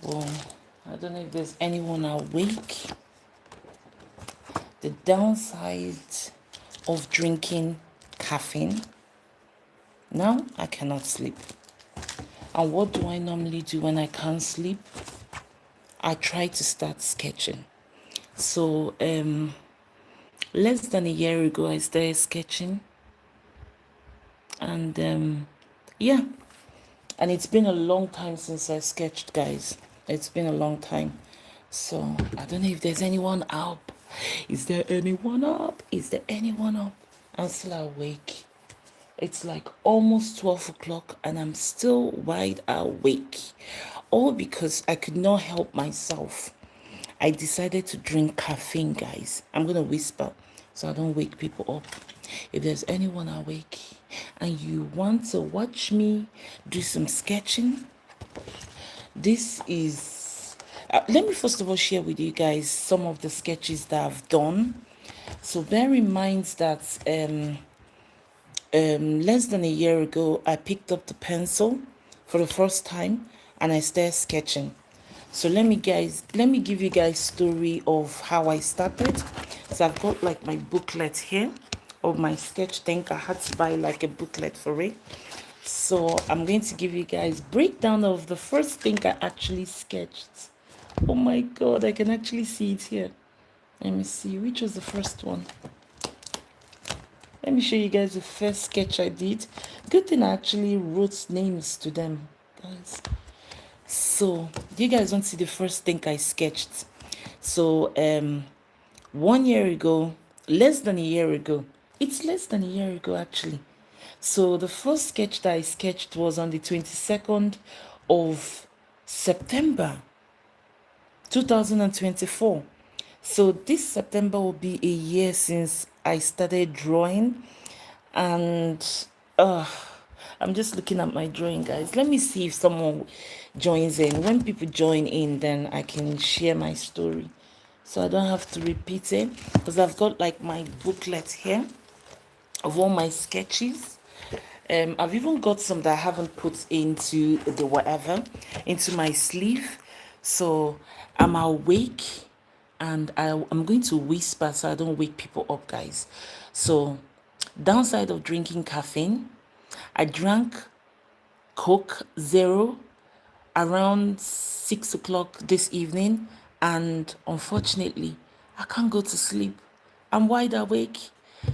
Well, I don't know if there's anyone awake. The downside of drinking caffeine. Now I cannot sleep. And what do I normally do when I can't sleep? I try to start sketching. So less than a year ago I started sketching. And yeah. And it's been a long time since I sketched, guys. It's been a long time. So I don't know if there's anyone up. Is there anyone up? Is there anyone up? I'm still awake. It's like almost 12 o'clock and I'm still wide awake. All because I could not help myself. I decided to drink caffeine, guys. I'm going to whisper so I don't wake people up. If there's anyone awake and you want to watch me do some sketching, this is... let me first of all share with you guys some of the sketches that I've done. So bear in mind that less than a year ago, I picked up the pencil for the first time and I started sketching. So let me give you guys story of how I started. So I've got like my booklet here of my sketch thing. I had to buy like a booklet for it. So I'm going to give you guys breakdown of the first thing I actually sketched. Oh my god, I can actually see it here. Let me see, which was the first one? Let me show you guys the first sketch I did. Good thing I actually wrote names to them, guys. So, do you guys want to see the first thing I sketched? So, 1 year ago, less than a year ago. It's less than a year ago, actually. So, the first sketch that I sketched was on the 22nd of September, 2024. So this September will be a year since I started drawing, and I'm just looking at my drawing, guys. Let me see if someone joins in. When people join in, then I can share my story, so I don't have to repeat it, because I've got like my booklet here of all my sketches. I've even got some that I haven't put into the whatever, into my sleeve. So I'm awake and I'm going to whisper so I don't wake people up, guys. So downside of drinking caffeine, I drank Coke Zero around 6 o'clock this evening, and unfortunately I can't go to sleep. I'm wide awake.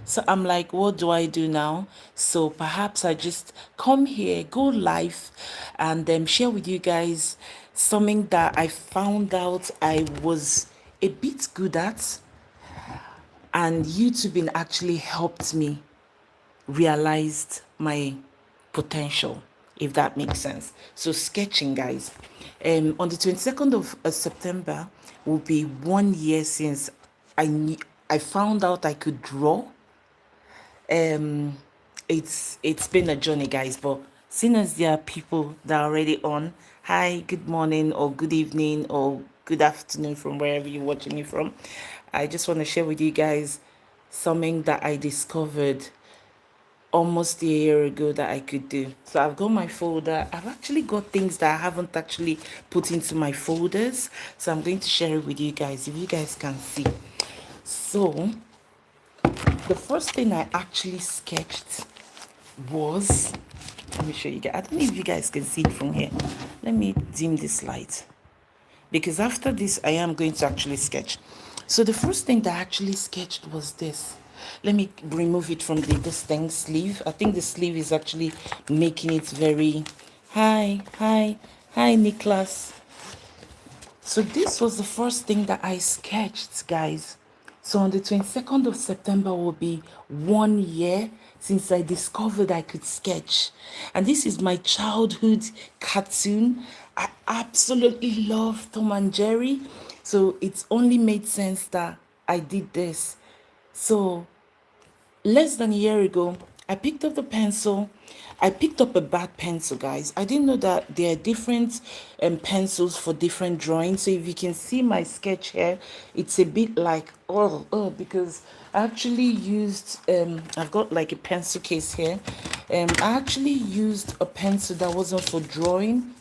So I'm like, what do I do now? So perhaps I just come here, go live, and share with you guys something that I found out I was a bit good at, and YouTubing actually helped me realized my potential, if that makes sense. So sketching, guys. On the 22nd of September will be 1 year since I found out I could draw. It's been a journey, guys, but seeing as there are people that are already on, hi, good morning or good evening or good afternoon from wherever you're watching me from, I just want to share with you guys something that I discovered almost a year ago that I could do. So I've got my folder. I've actually got things that I haven't actually put into my folders, so I'm going to share it with you guys if you guys can see. So the first thing I actually sketched was, let me show you guys. I don't know if you guys can see it from here. Let me dim this light, because after this I am going to actually sketch. So the first thing that I actually sketched was this. Let me remove it from this thing sleeve. I think the sleeve is actually making it very... Hi Nicholas. So this was the first thing that I sketched, guys. So on the 22nd of September will be 1 year since I discovered I could sketch. And this is my childhood cartoon. I absolutely love Tom and Jerry. So it's only made sense that I did this. So less than a year ago, I picked up the pencil. I picked up a bad pencil, guys. I didn't know that there are different pencils for different drawings. So if you can see my sketch here, it's a bit like, because I actually used, I've got like a pencil case here. I actually used a pencil that wasn't for drawing.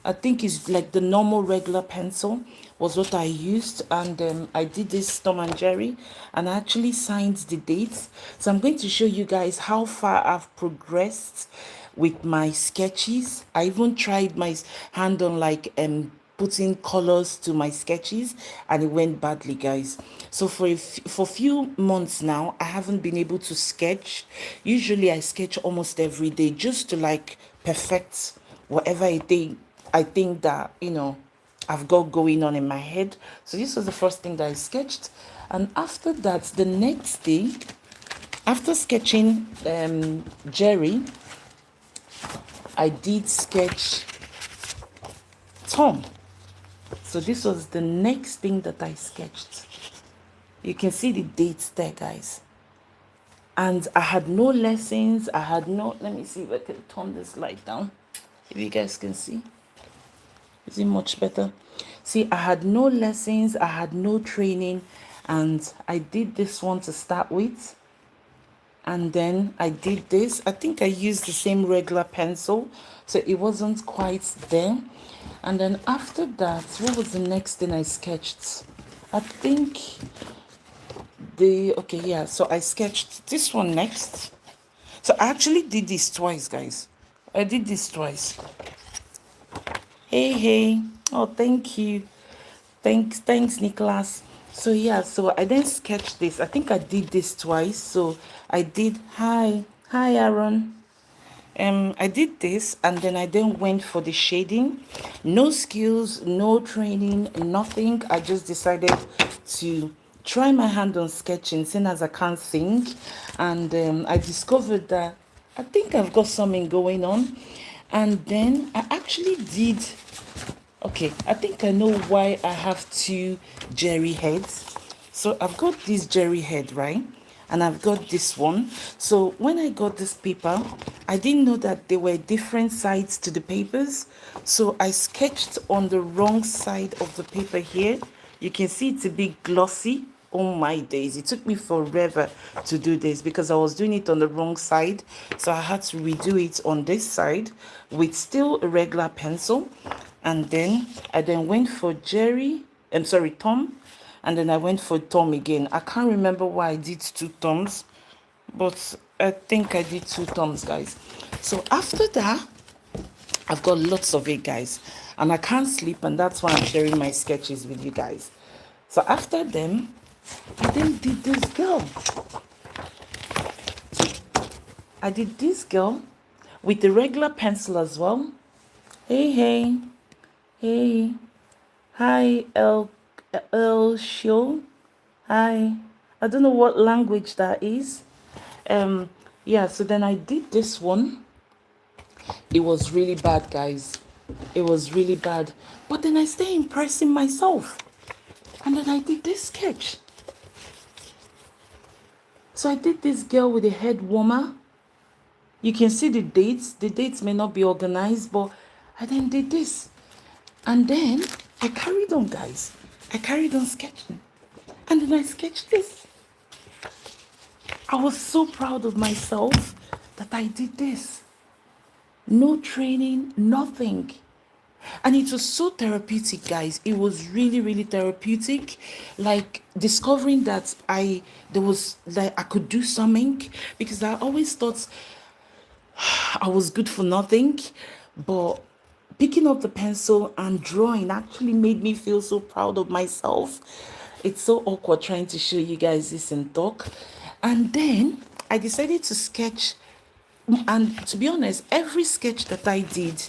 I think it's like the normal regular pencil was what I used, and I did this Tom and Jerry, and I actually signed the dates. So I'm going to show you guys how far I've progressed with my sketches. I even tried my hand on like putting colors to my sketches, and it went badly, guys. So for few months now, I haven't been able to sketch. Usually I sketch almost every day just to like perfect whatever I think that I've got going on in my head. So this was the first thing that I sketched, and after that, the next day, after sketching Jerry, I did sketch Tom. So this was the next thing that I sketched. You can see the dates there, guys. And I had no lessons. I had no, let me see if I can turn this light down. If you guys can see. Is it much better? See, I had no lessons. I had no training. And I did this one to start with. And then I did this. I think I used the same regular pencil, so it wasn't quite there. And then after that, what was the next thing I sketched? I think okay, yeah, so I sketched this one next. So I actually did this twice, guys. I did this twice. Hey. Oh, thank you. Thanks, Nicholas. So yeah, so I then sketched this. I think I did this twice. So I did hi, Aaron. I did this, and then I then went for the shading. No skills, no training, nothing. I just decided to try my hand on sketching, seeing as I can't think. And I discovered that I think I've got something going on. And then I actually did. Okay, I think I know why I have two Jerry heads. So I've got this Jerry head, right? And I've got this one. So when I got this paper, I didn't know that there were different sides to the papers. So I sketched on the wrong side of the paper here. You can see it's a bit glossy. Oh my days, it took me forever to do this because I was doing it on the wrong side. So I had to redo it on this side with still a regular pencil. And then I went for Tom, and then I went for Tom again. I can't remember why I did two Toms, but I think I did two Toms, guys. So after that, I've got lots of it, guys, and I can't sleep, and that's why I'm sharing my sketches with you guys. So after them, I then did this girl. I did this girl with the regular pencil as well. Hey. Hi, El Show. Hi. I don't know what language that is. Yeah, so then I did this one. It was really bad, guys. It was really bad. But then I stayed impressing myself. And then I did this sketch. So I did this girl with a head warmer. You can see the dates. The dates may not be organized, but I then did this. And then I carried on, guys. I carried on sketching. And then I sketched this. I was so proud of myself that I did this. No training, nothing. And it was so therapeutic, guys. It was really, really therapeutic. Like discovering that I could do something, because I always thought I was good for nothing. But picking up the pencil and drawing actually made me feel so proud of myself. It's so awkward trying to show you guys this in talk. And then I decided to sketch. And to be honest, every sketch that I did,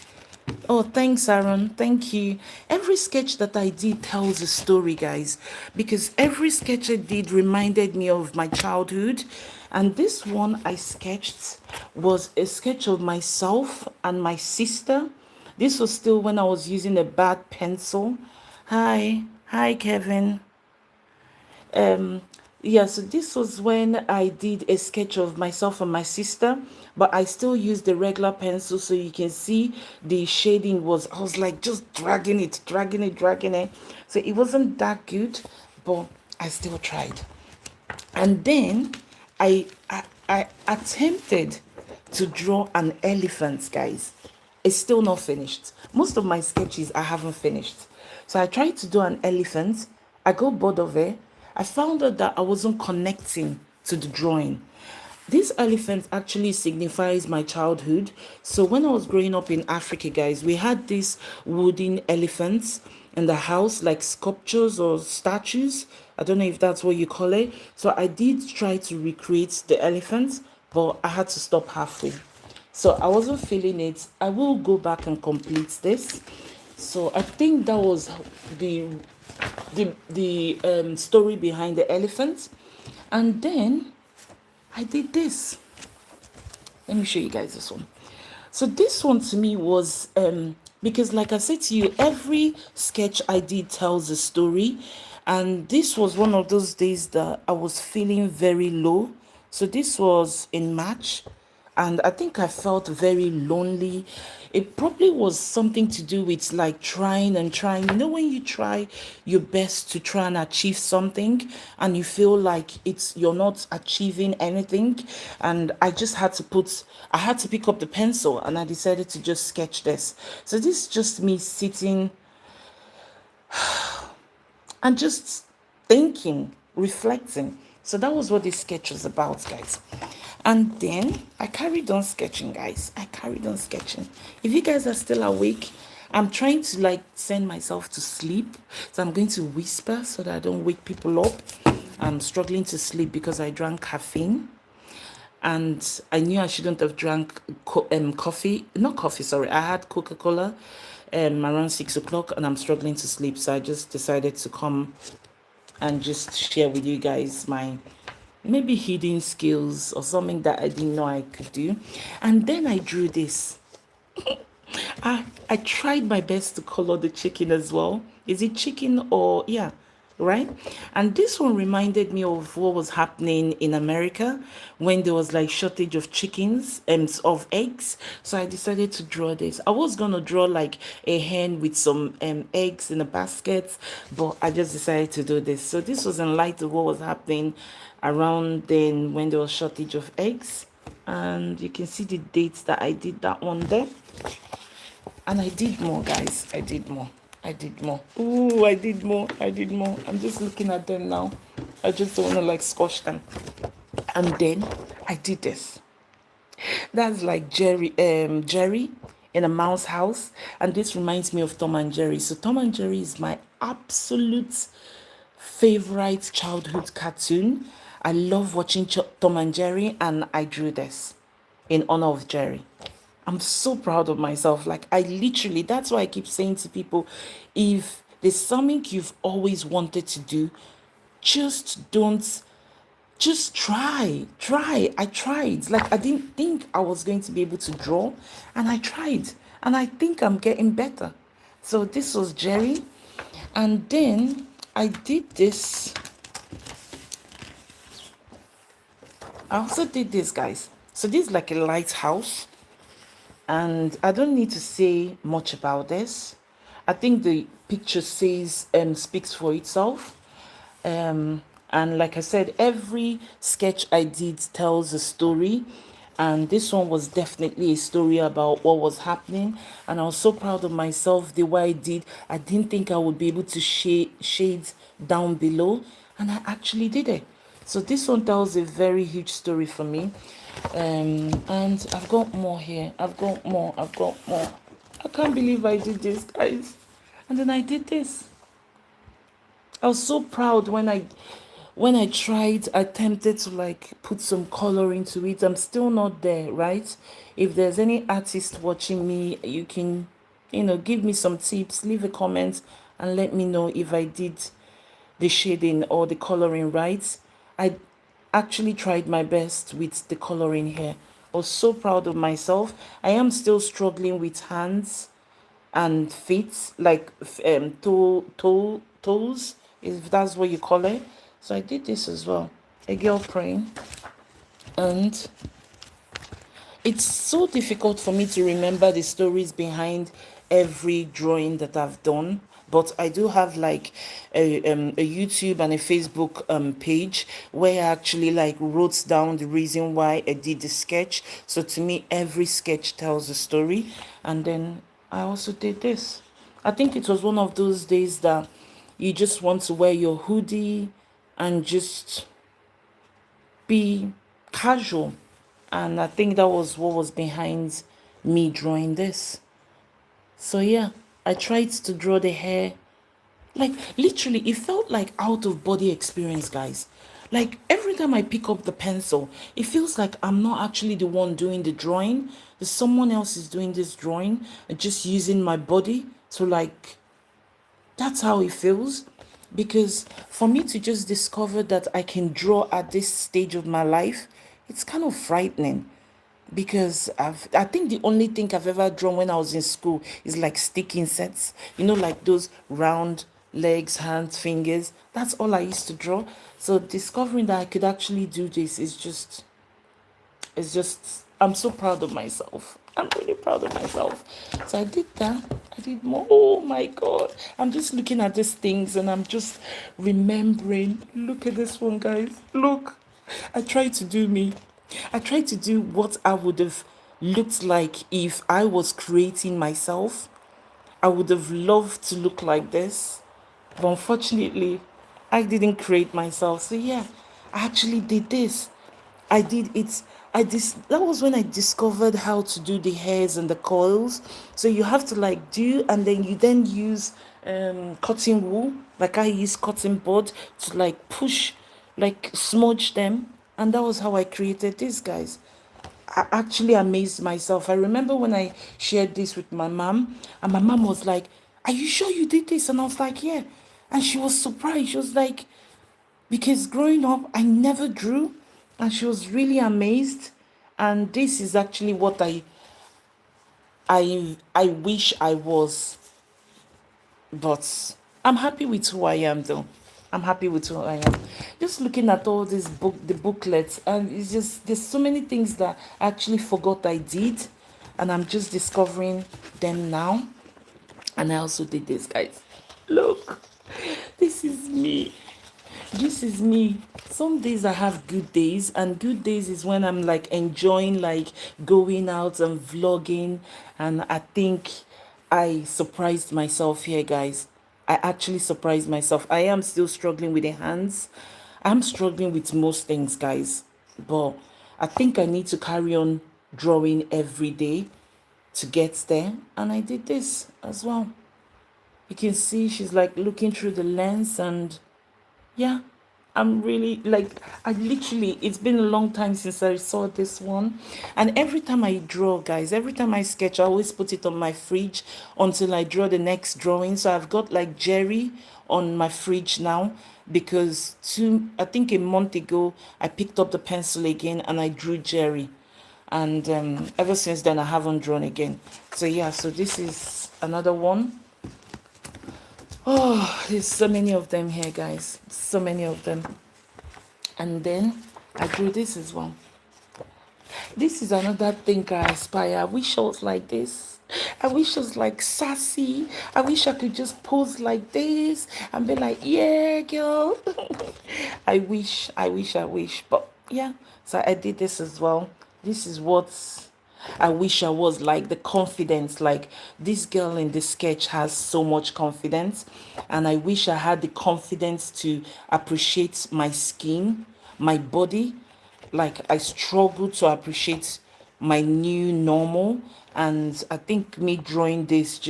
oh, thanks, Aaron. Thank you. Every sketch that I did tells a story, guys, because every sketch I did reminded me of my childhood. And this one I sketched was a sketch of myself and my sister. This was still when I was using a bad pencil. Hi, Kevin. Yeah, so this was when I did a sketch of myself and my sister, but I still used the regular pencil, so you can see the shading I was like just dragging it. So it wasn't that good, but I still tried. And then I attempted to draw an elephant, guys. It's still not finished, most of my sketches I haven't finished. So I tried to do an elephant. I got bored of it. I found out that I wasn't connecting to the drawing. This elephant actually signifies my childhood. So when I was growing up in Africa, guys, we had these wooden elephants in the house, like sculptures or statues. I don't know if that's what you call it. So I did try to recreate the elephants, but I had to stop halfway. So I wasn't feeling it. I will go back and complete this. So I think that was the story behind the elephant. And then I did this. Let me show you guys this one. So this one to me was because like I said to you, every sketch I did tells a story. And this was one of those days that I was feeling very low. So this was in March, and I think I felt very lonely. It probably was something to do with like trying and trying. You know, when you try your best to try and achieve something and you feel like you're not achieving anything. And I had to pick up the pencil and I decided to just sketch this. So this is just me sitting and just thinking, reflecting. So that was what this sketch was about, guys. And then I carried on sketching, guys. I carried on sketching. If you guys are still awake, I'm trying to like send myself to sleep. So I'm going to whisper so that I don't wake people up. I'm struggling to sleep because I drank caffeine. And I knew I shouldn't have drank coffee. Not coffee, sorry. I had Coca-Cola around 6 o'clock and I'm struggling to sleep. So I just decided to come and just share with you guys my maybe hidden skills or something that I didn't know I could do. And then I drew this. I tried my best to color the chicken as well. Is it chicken or yeah, right? And this one reminded me of what was happening in America when there was like shortage of chickens and of eggs. So I decided to draw this. I was gonna draw like a hen with some eggs in a basket, but I just decided to do this. So this was in light of what was happening around then when there was shortage of eggs. And you can see the dates that I did that one there. And I did more, guys. I did more. I did more. Ooh, I did more. I did more. I'm just looking at them now. I just don't want to like squash them. And then I did this. That's like Jerry in a mouse house. And this reminds me of Tom and Jerry. So Tom and Jerry is my absolute favorite childhood cartoon. I love watching Tom and Jerry, and I drew this in honor of Jerry. I'm so proud of myself. Like, I literally, that's why I keep saying to people, if there's something you've always wanted to do, just don't, just try. I tried. Like, I didn't think I was going to be able to draw, and I tried. And I think I'm getting better. So this was Jerry. And then I did this. I also did this, guys. So this is like a lighthouse. And I don't need to say much about this. I think the picture says speaks for itself. And like I said, every sketch I did tells a story. And this one was definitely a story about what was happening. And I was so proud of myself the way I did. I didn't think I would be able to shade down below. And I actually did it. So this one tells a very huge story for me. And I've got more here. I've got more. I can't believe I did this, guys. And then I did this. I was so proud when I tried, attempted to like put some color into it. I'm still not there, right? If there's any artist watching me, you can, give me some tips, leave a comment and let me know if I did the shading or the coloring right. I actually tried my best with the coloring here. I was so proud of myself. I am still struggling with hands and feet, like toes, if that's what you call it. So I did this as well. A girl praying. And it's so difficult for me to remember the stories behind every drawing that I've done. But I do have like a YouTube and a Facebook page where I actually like wrote down the reason why I did the sketch. So to me, every sketch tells a story. And then I also did this. I think it was one of those days that you just want to wear your hoodie and just be casual. And I think that was what was behind me drawing this. So yeah, I tried to draw the hair. Like literally, it felt like out of body experience, guys. Like every time I pick up the pencil, it feels like I'm not actually the one doing the drawing. There's someone else is doing this drawing and just using my body to like, that's how it feels. Because for me to just discover that I can draw at this stage of my life, it's kind of frightening. Because I think the only thing I've ever drawn when I was in school is like stick insets, like those round legs, hands, fingers. That's all I used to draw. So discovering that I could actually do this is just, I'm so proud of myself. I'm really proud of myself. So I did that. I did more. Oh my God. I'm just looking at these things and I'm just remembering. Look at this one, guys. Look. I tried to do me. I tried to do what I would have looked like if I was creating myself. I would have loved to look like this. But unfortunately, I didn't create myself. So yeah, I actually did this. I did it. That was when I discovered how to do the hairs and the coils. So you have to like do, and then you then use cotton wool. Like I use cotton board to like push, like smudge them, and that was how I created this, guys. I actually amazed myself. I remember when I shared this with my mom, and my mom was like, "Are you sure you did this?" And I was like, "Yeah." And she was surprised. She was like, because growing up, I never drew, and she was really amazed. And this is actually what I wish I was, but I'm happy with who I am, though. I'm happy with who I am. Just looking at all this the booklets, and it's just there's so many things that I actually forgot I did, and I'm just discovering them now. And I also did this, guys. Look, this is me. This is me. Some days I have good days, and good days is when I'm like enjoying like going out and vlogging. And I think I surprised myself here, guys. I actually surprised myself. I am still struggling with the hands. I'm struggling with most things, guys. But I think I need to carry on drawing every day to get there. And I did this as well. You can see she's like looking through the lens, and yeah, I'm really like, I literally, it's been a long time since I saw this one. And every time I draw, guys, every time I sketch, I always put it on my fridge until I draw the next drawing. So I've got like Jerry on my fridge now, because I think a month ago, I picked up the pencil again and I drew Jerry. And ever since then, I haven't drawn again. So yeah, so this is another one. Oh, there's so many of them here, guys. So many of them. And then I drew this as well. This is another thing I aspire. I wish I was like this. I wish I was like sassy. I wish I could just pose like this and be like, yeah, girl. I wish, I wish, I wish. But yeah, so I did this as well. This is what I wish I was like, the confidence. Like this girl in the sketch has so much confidence, and I wish I had the confidence to appreciate my skin, my body. Like I struggle to appreciate my new normal, and I think me drawing this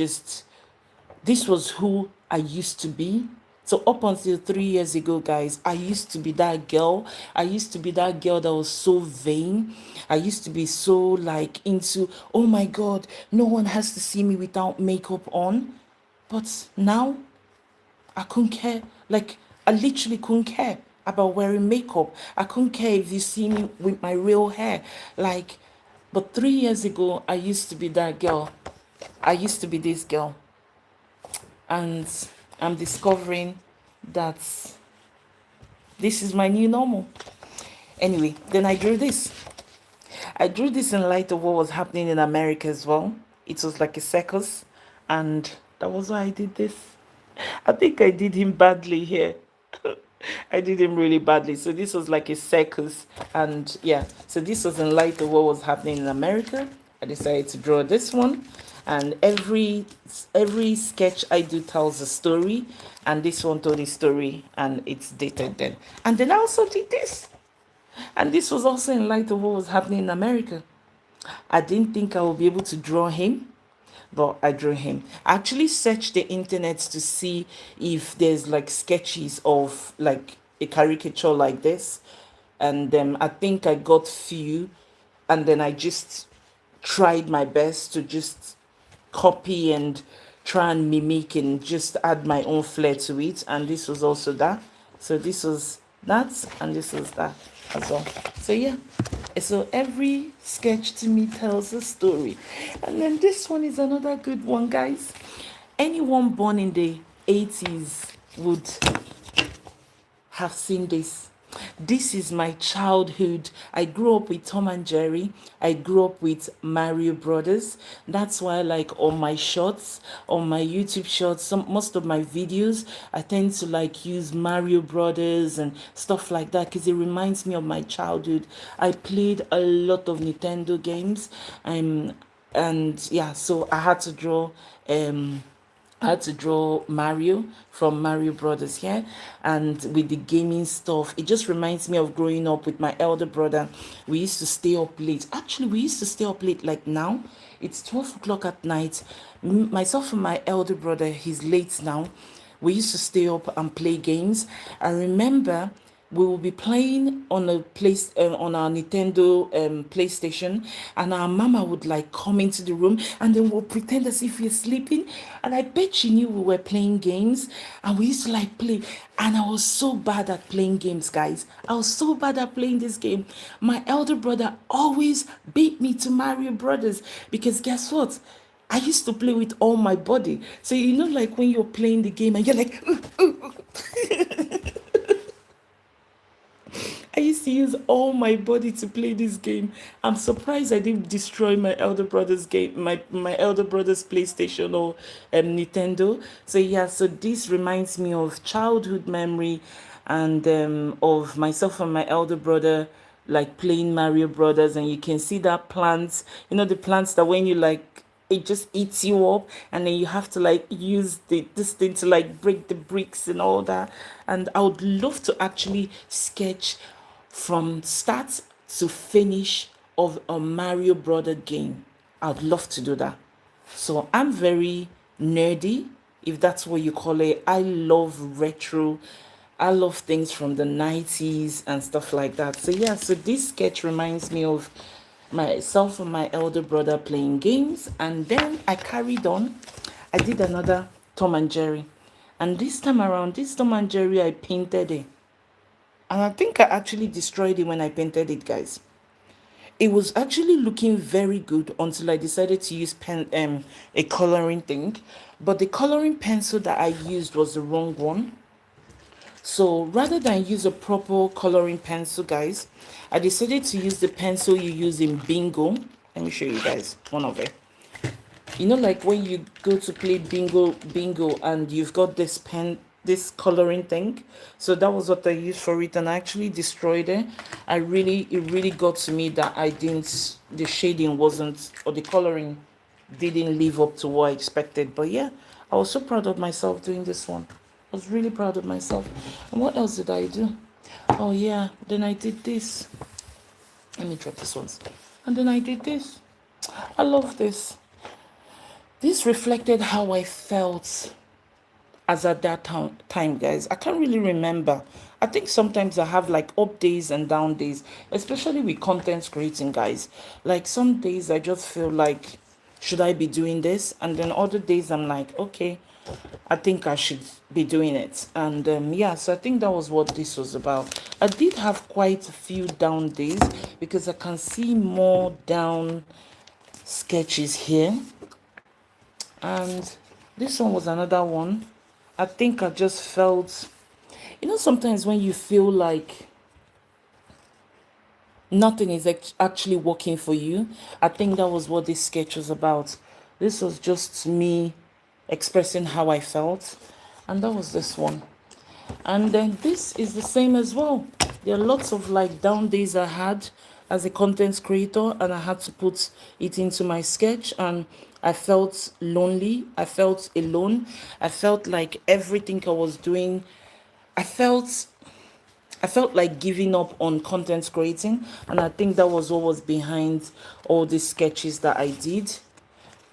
was who I used to be. So up until 3 years ago, guys, I used to be that girl. I used to be that girl that was so vain. I used to be so like into, oh my God, no one has to see me without makeup on. But now I couldn't care. Like I literally couldn't care about wearing makeup. I couldn't care if you see me with my real hair. Like, but 3 years ago, I used to be that girl. I used to be this girl. And I'm discovering that this is my new normal. Anyway, then I drew this. I drew this in light of what was happening in America as well. It was like a circus, and that was why I did this. I think I did him badly here. I did him really badly. So this was like a circus, and yeah, so this was in light of what was happening in America. I decided to draw this one, And every sketch I do tells a story, and this one told a story, and it's dated then. And then I also did this, and this was also in light of what was happening in America. I didn't think I would be able to draw him, but I drew him. I actually searched the internet to see if there's like sketches of like a caricature like this, and I think I got few, and then I just tried my best to just copy and try and mimic and just add my own flair to it. And this was also that. So this was that, and this was that as well. So yeah. So every sketch to me tells a story. And then this one is another good one, guys. Anyone born in the 80s would have seen this. This is my childhood. I grew up with Tom and Jerry. I grew up with Mario Brothers. That's why, like, on my shorts, on my YouTube shorts, most of my videos, I tend to like use Mario Brothers and stuff like that because it reminds me of my childhood. I played a lot of Nintendo games. And yeah, so I had to draw Mario from Mario Brothers here, and with the gaming stuff, it just reminds me of growing up with my elder brother. We used to stay up late. Actually, we used to stay up late. Like now, it's 12 o'clock at night. Myself and my elder brother, he's late now. We used to stay up and play games. I remember we will be playing on a place on our Nintendo PlayStation, and our mama would like come into the room, and then we'll pretend as if we're sleeping. And I bet she knew we were playing games, and we used to like play. And I was so bad at playing games, guys. I was so bad at playing this game. My elder brother always beat me to Mario Brothers because guess what? I used to play with all my body. So you know, like when you're playing the game and you're like, I used to use all my body to play this game. I'm surprised I didn't destroy my elder brother's game, my elder brother's PlayStation or Nintendo. So yeah, so this reminds me of childhood memory, and of myself and my elder brother like playing Mario Brothers, and you can see that plants, the plants that when you like it just eats you up, and then you have to like use this thing to like break the bricks and all that. And I would love to actually sketch from start to finish of a Mario Brother game. I'd love to do that. So I'm very nerdy, if that's what you call it. I love retro. I love things from the 90s and stuff like that. So yeah, so this sketch reminds me of myself and my elder brother playing games. And then I carried on. I did another Tom and Jerry. And this time around, this Tom and Jerry, I painted it. And I think I actually destroyed it when I painted it, guys. It was actually looking very good until I decided to use a coloring thing. But the coloring pencil that I used was the wrong one. So rather than use a proper coloring pencil, guys, I decided to use the pencil you use in bingo. Let me show you guys one of it. You know, like when you go to play bingo and you've got this pen, this coloring thing. So that was what I used for it, and I actually destroyed it. It really got to me that the shading wasn't, or the coloring didn't live up to what I expected. But yeah, I was so proud of myself doing this one. I was really proud of myself. And what else did I do? Oh yeah, then I did this. Let me drop this one. And then I did this. I love this. This reflected how I felt as at that time, guys. I can't really remember. I think sometimes I have like up days and down days, especially with content creating, guys. Like some days I just feel like, should I be doing this? And then other days I'm like, okay, I think I should be doing it. And yeah, so I think that was what this was about. I did have quite a few down days because I can see more down sketches here. And this one was another one. I think I just felt, sometimes when you feel like nothing is actually working for you, I think that was what this sketch was about. This was just me expressing how I felt, and that was this one. And then this is the same as well. There are lots of like down days I had as a content creator, and I had to put it into my sketch. And I felt lonely. I felt alone. I felt like everything I was doing, I felt I felt like giving up on content creating, and I think that was what was behind all the sketches that I did.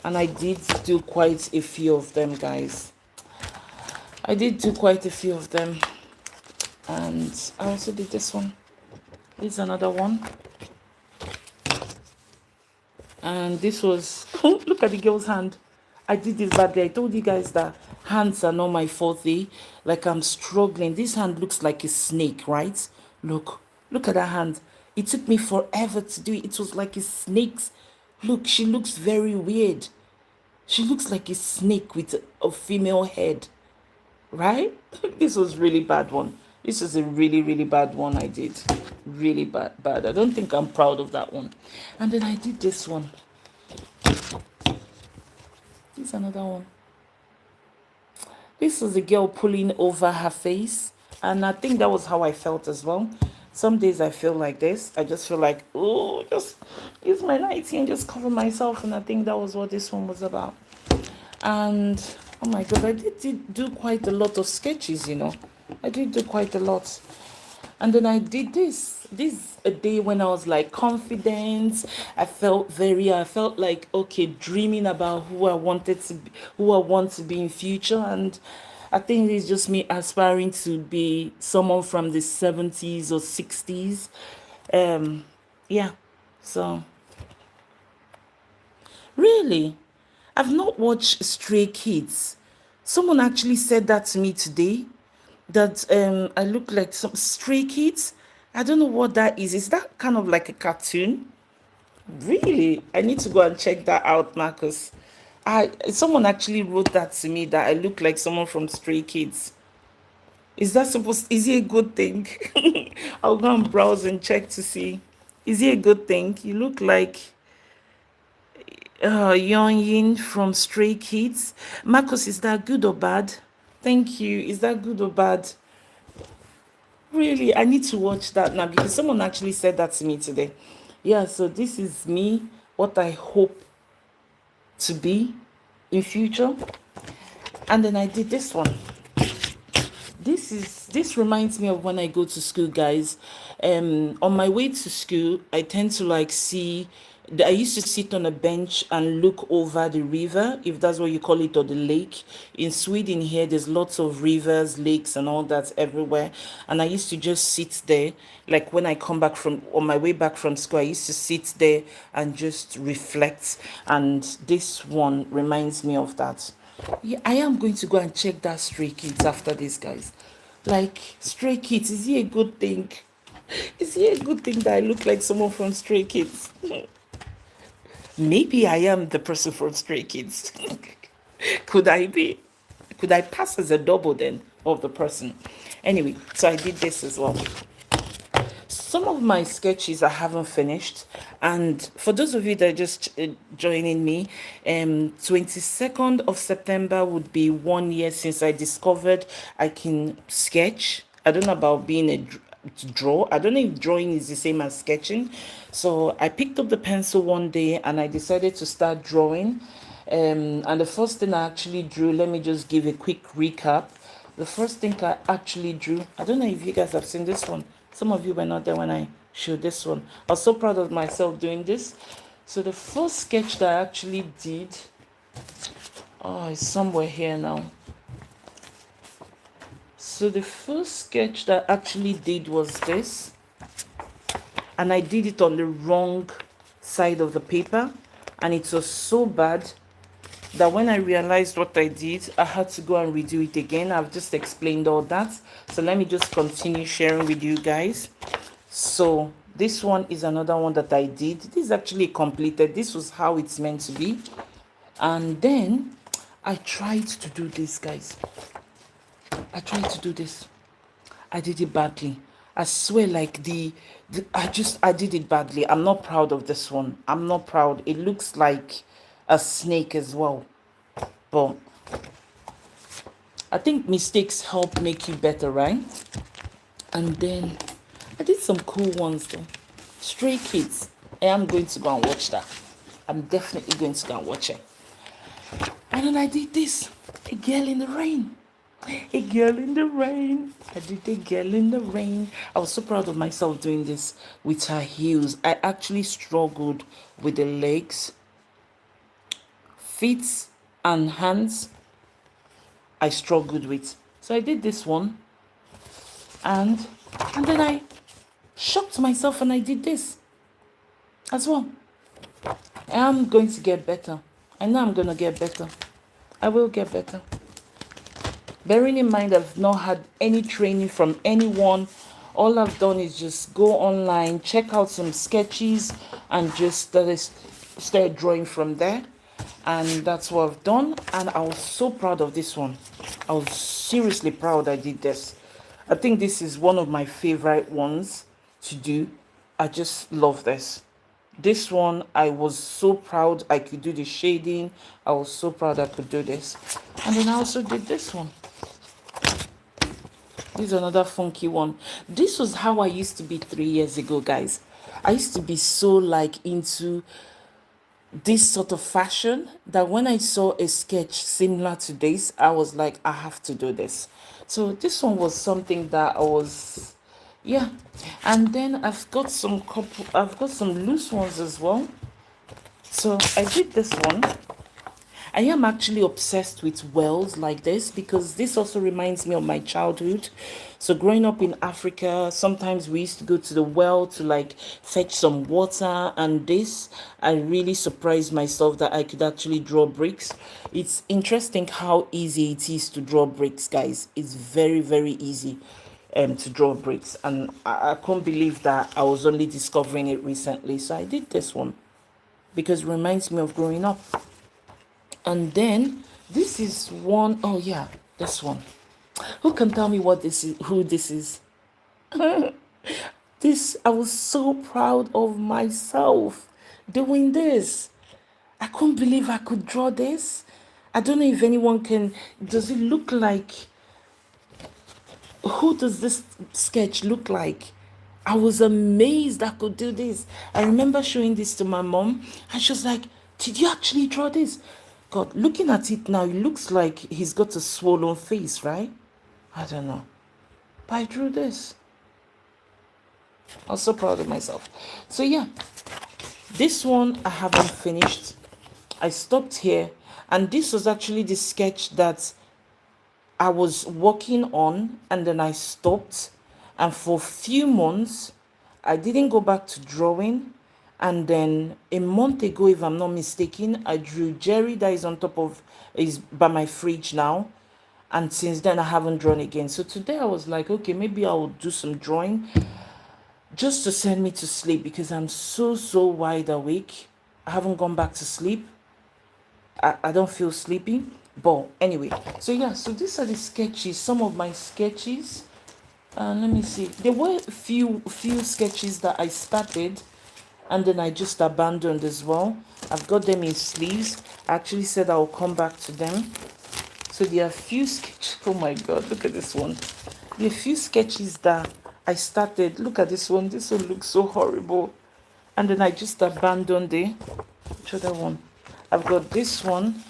And I did do quite a few of them, guys. I did do quite a few of them. And I also did this one. This is another one. And this was, look at the girl's hand. I did this badly. I told you guys that hands are not my forte. Like, I'm struggling. This hand looks like a snake, right? Look at that hand. It took me forever to do it. It was like a snake's. Look, she looks very weird. She looks like a snake with a female head, right? This was really bad one. This is a really, really bad one I did. Really bad. I don't think I'm proud of that one. And then I did this one. This is another one. This was a girl pulling over her face. And I think that was how I felt as well. Some days I feel like this. I just feel like, oh, just use my lighting and just cover myself. And I think that was what this one was about. And oh my god, I did do quite a lot of sketches, you know. I did do quite a lot. And then I did this a day when I was like confident. I felt like, okay, dreaming about who I wanted to be, who I want to be in future. And I think it's just me aspiring to be someone from the 70s or 60s. Yeah. So really, I've not watched Stray Kids. Someone actually said that to me today, that I look like some Stray Kids. I don't know what that is. Is that kind of like a cartoon? Really? I need to go and check that out, Marcus. Someone actually wrote that to me, that I look like someone from Stray Kids. Is it a good thing? I'll go and browse and check to see. Is it a good thing? You look like Yeon Yin from Stray Kids. Marcus, is that good or bad? Thank you. Is that good or bad? Really, I need to watch that now, because someone actually said that to me today. Yeah, so this is me, what I hope to be in future. And then I did this one. This reminds me of when I go to school, guys. On my way to school, I tend to like see. I used to sit on a bench and look over the river, if that's what you call it, or the lake. In Sweden here, there's lots of rivers, lakes, and all that everywhere. And I used to just sit there, like when I come back on my way back from school, I used to sit there and just reflect. And this one reminds me of that. Yeah, I am going to go and check that Stray Kids after this, guys. Like, Stray Kids, is it a good thing? Is it a good thing that I look like someone from Stray Kids? Maybe I am the person from Stray Kids. Could I be? Could I pass as a double then of the person? Anyway, so I did this as well. Some of my sketches I haven't finished, and for those of you that are just joining me, 22nd of September would be 1 year since I discovered I can sketch. I don't know about being to draw. I don't know if drawing is the same as sketching. So I picked up the pencil one day and I decided to start drawing. And the first thing I actually drew, let me just give a quick recap. The first thing I actually drew, I don't know if you guys have seen this one. Some of you were not there when I showed this one. I was so proud of myself doing this. So the first sketch that I actually did, oh, it's somewhere here now. So the first sketch that I actually did was this. And I did it on the wrong side of the paper. And it was so bad that when I realized what I did, I had to go and redo it again. I've just explained all that. So let me just continue sharing with you guys. So this one is another one that I did. This is actually completed. This was how it's meant to be. And then I tried to do this, guys. I tried to do this. I did it badly. I swear, like I did it badly. I'm not proud of this one. I'm not proud. It looks like a snake as well. But I think mistakes help make you better, right? And then I did some cool ones though. Stray Kids. I am going to go and watch that. I'm definitely going to go and watch it. And then I did this. A girl in the rain. A girl in the rain. I did a girl in the rain. I was so proud of myself doing this with her heels. I actually struggled with the legs, feet, and hands. I struggled with. So I did this one, and then I shocked myself and I did this as well. I'm going to get better. I know I'm going to get better. I will get better. Bearing in mind I've not had any training from anyone. All I've done is just go online, check out some sketches, and just start drawing from there. And that's what I've done. And I was so proud of this one. I was seriously proud I did this. I think this is one of my favorite ones to do. I just love this. This one, I was so proud I could do the shading. I was so proud I could do this. And then I also did this one. This is another funky one. This was how I used to be 3 years ago, guys. I used to be so like into this sort of fashion that when I saw a sketch similar to this, I was like, I have to do this. So this one was something that I was, yeah. And then I've got some loose ones as well. So I did this one. I am actually obsessed with wells like this because this also reminds me of my childhood. So growing up in Africa, sometimes we used to go to the well to like fetch some water, and this, I really surprised myself that I could actually draw bricks. It's interesting how easy it is to draw bricks, guys. It's very, very easy to draw bricks, and I can't believe that I was only discovering it recently. So I did this one because it reminds me of growing up. And then this is one, oh yeah, this one. Who can tell me what this is, who this is? This, I was so proud of myself doing this. I couldn't believe I could draw this. I don't know if anyone can, does it look like, who does this sketch look like? I was amazed I could do this. I remember showing this to my mom, and she was like, did you actually draw this? God, looking at it now, it looks like he's got a swollen face, right? I don't know. But I drew this. I was so proud of myself. So yeah, this one I haven't finished. I stopped here. And this was actually the sketch that I was working on, and then I stopped. And for a few months, I didn't go back to drawing. And then a month ago, if I'm not mistaken, I drew Jerry that is on top of, is by my fridge now. And since then, I haven't drawn again. So today I was like, okay, maybe I'll do some drawing just to send me to sleep because I'm so wide awake. I haven't gone back to sleep. I don't feel sleepy. But anyway, so yeah, so these are the sketches, some of my sketches. Let me see. There were a few sketches that I started and then I just abandoned as well. I've got them in sleeves. I actually said I'll come back to them. So there are a few sketches. Oh my god, look at this one. There are a few sketches that I started. Look at this one. This one looks so horrible. And then I just abandoned it. Which other one? I've got this one.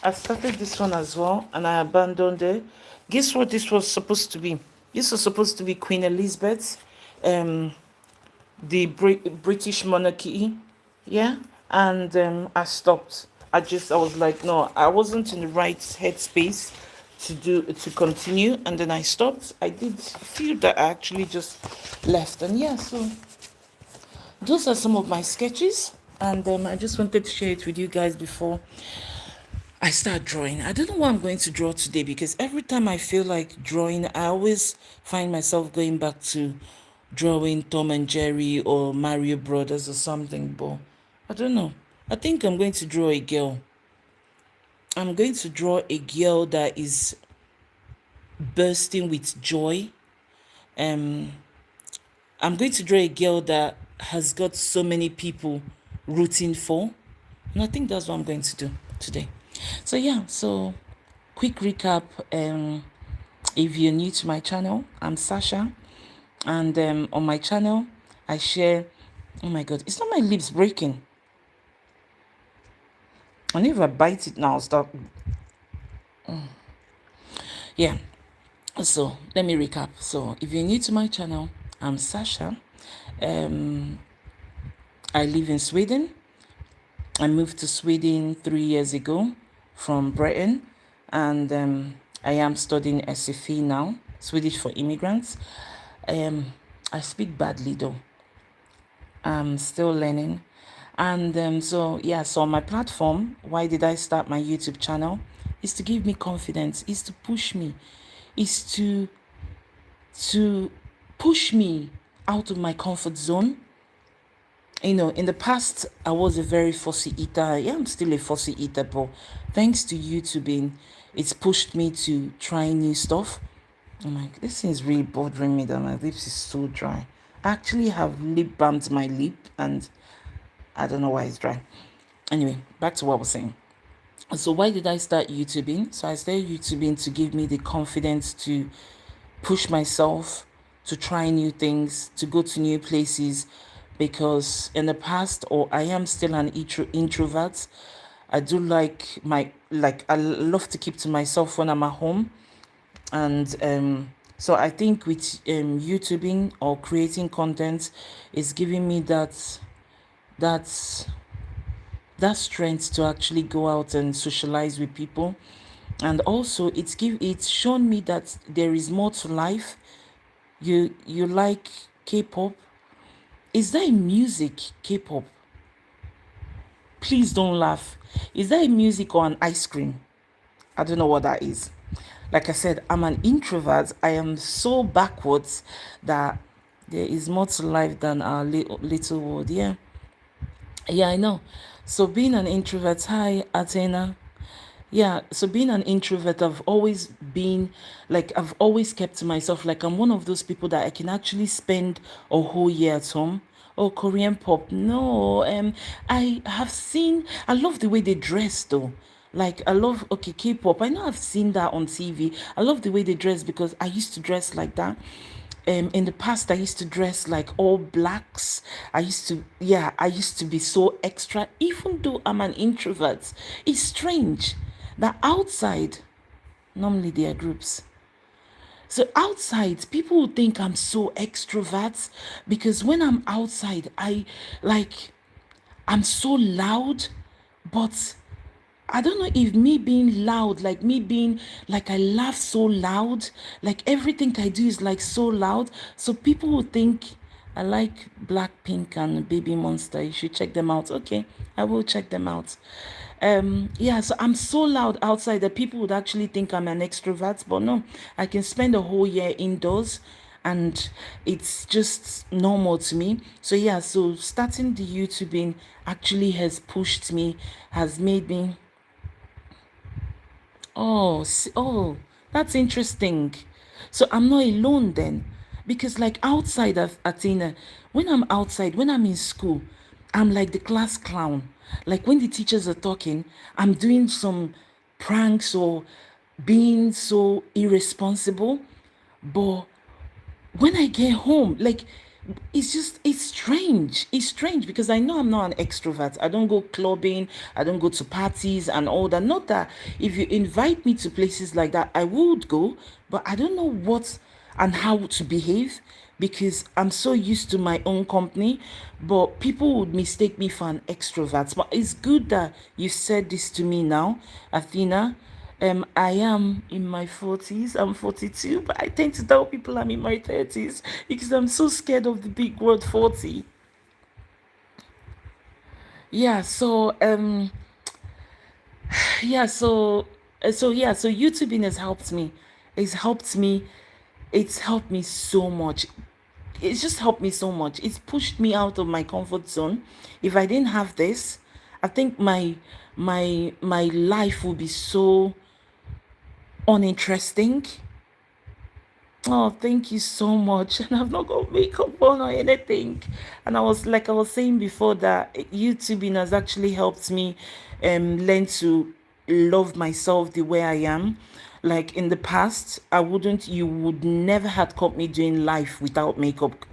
I started this one as well and I abandoned it. Guess what this was supposed to be? This was supposed to be Queen Elizabeth, the British monarchy, yeah. And I stopped. I was like, no, I wasn't in the right headspace to continue, and then I stopped. I did feel that I actually just left, and yeah. So those are some of my sketches, and I just wanted to share it with you guys before I start drawing. I don't know what I'm going to draw today because every time I feel like drawing, I always find myself going back to drawing Tom and Jerry or Mario Brothers or something. But I don't know. I think I'm going to draw a girl. I'm going to draw a girl that is bursting with joy. I'm going to draw a girl that has got so many people rooting for. And I think that's what I'm going to do today. So yeah, so quick recap. If you're new to my channel, I'm Sasha, and on my channel I share, oh my god, it's not my lips breaking. And if I bite it now, I'll start. Yeah. So let me recap. So if you're new to my channel, I'm Sasha. Um, I live in Sweden. I moved to Sweden 3 years ago from Britain, and I am studying SFE now, Swedish for immigrants. Um, I speak badly though. I'm still learning. And so on my platform, why did I start my YouTube channel? Is to give me confidence, is to push me, is to push me out of my comfort zone. You know, in the past, I was a very fussy eater. Yeah, I'm still a fussy eater, but thanks to YouTubing, it's pushed me to try new stuff. I'm like, this thing is really bothering me that my lips is so dry. I actually have lip balm to my lip, and I don't know why it's dry. Anyway, back to what I was saying. So why did I start YouTubing? So I started YouTubing to give me the confidence to push myself, to try new things, to go to new places, because in the past, or I am still an introvert. I do I love to keep to myself when I'm at home. And so I think with YouTubing or creating content is giving me that that strength to actually go out and socialize with people. And also it's shown me that there is more to life. You like K-pop? Is that a music, K-pop? Please don't laugh. Is that a music or an ice cream? I don't know what that is. Like I said, I'm an introvert. I am so backwards that there is more to life than our little world. Yeah. Yeah, I know. So being an introvert, hi, Athena. Yeah, so being an introvert, I've always kept to myself. Like, I'm one of those people that I can actually spend a whole year at home. Oh, Korean pop. No, I love the way they dress though. Like, I love, okay, K-pop. I know I've seen that on TV. I love the way they dress because I used to dress like that. In the past, I used to dress like all blacks. I used to be so extra, even though I'm an introvert. It's strange that outside, normally they are groups. So outside, people would think I'm so extrovert because when I'm outside, like, I'm so loud, but I don't know if me being loud, like me being like I laugh so loud, like everything I do is like so loud. So people would think I like Blackpink and Baby Monster. You should check them out. Okay, I will check them out. Yeah, so I'm so loud outside that people would actually think I'm an extrovert, but no, I can spend a whole year indoors and it's just normal to me. So yeah, so starting the YouTubing actually has pushed me, has made me. Oh, that's interesting. So I'm not alone then. Because, like, outside of Athena, when I'm outside, when I'm in school, I'm like the class clown. Like, when the teachers are talking, I'm doing some pranks or being so irresponsible. But when I get home, like, it's strange. It's strange because I know I'm not an extrovert. I don't go clubbing, I don't go to parties and all that. Not that if you invite me to places like that, I would go, but I don't know what and how to behave because I'm so used to my own company. But people would mistake me for an extrovert. But it's good that you said this to me now, Athena. I am in my 40s. I'm 42, but I tend to tell people I'm in my 30s because I'm so scared of the big word 40. Yeah, so yeah, so YouTubing has helped me. It's helped me. It's helped me so much. It's just helped me so much. It's pushed me out of my comfort zone. If I didn't have this, I think my life would be so uninteresting. Oh, thank you so much. And I've not got makeup on or anything. And I was saying before that YouTubing has actually helped me learn to love myself the way I am. Like in the past, you would never had caught me doing life without makeup.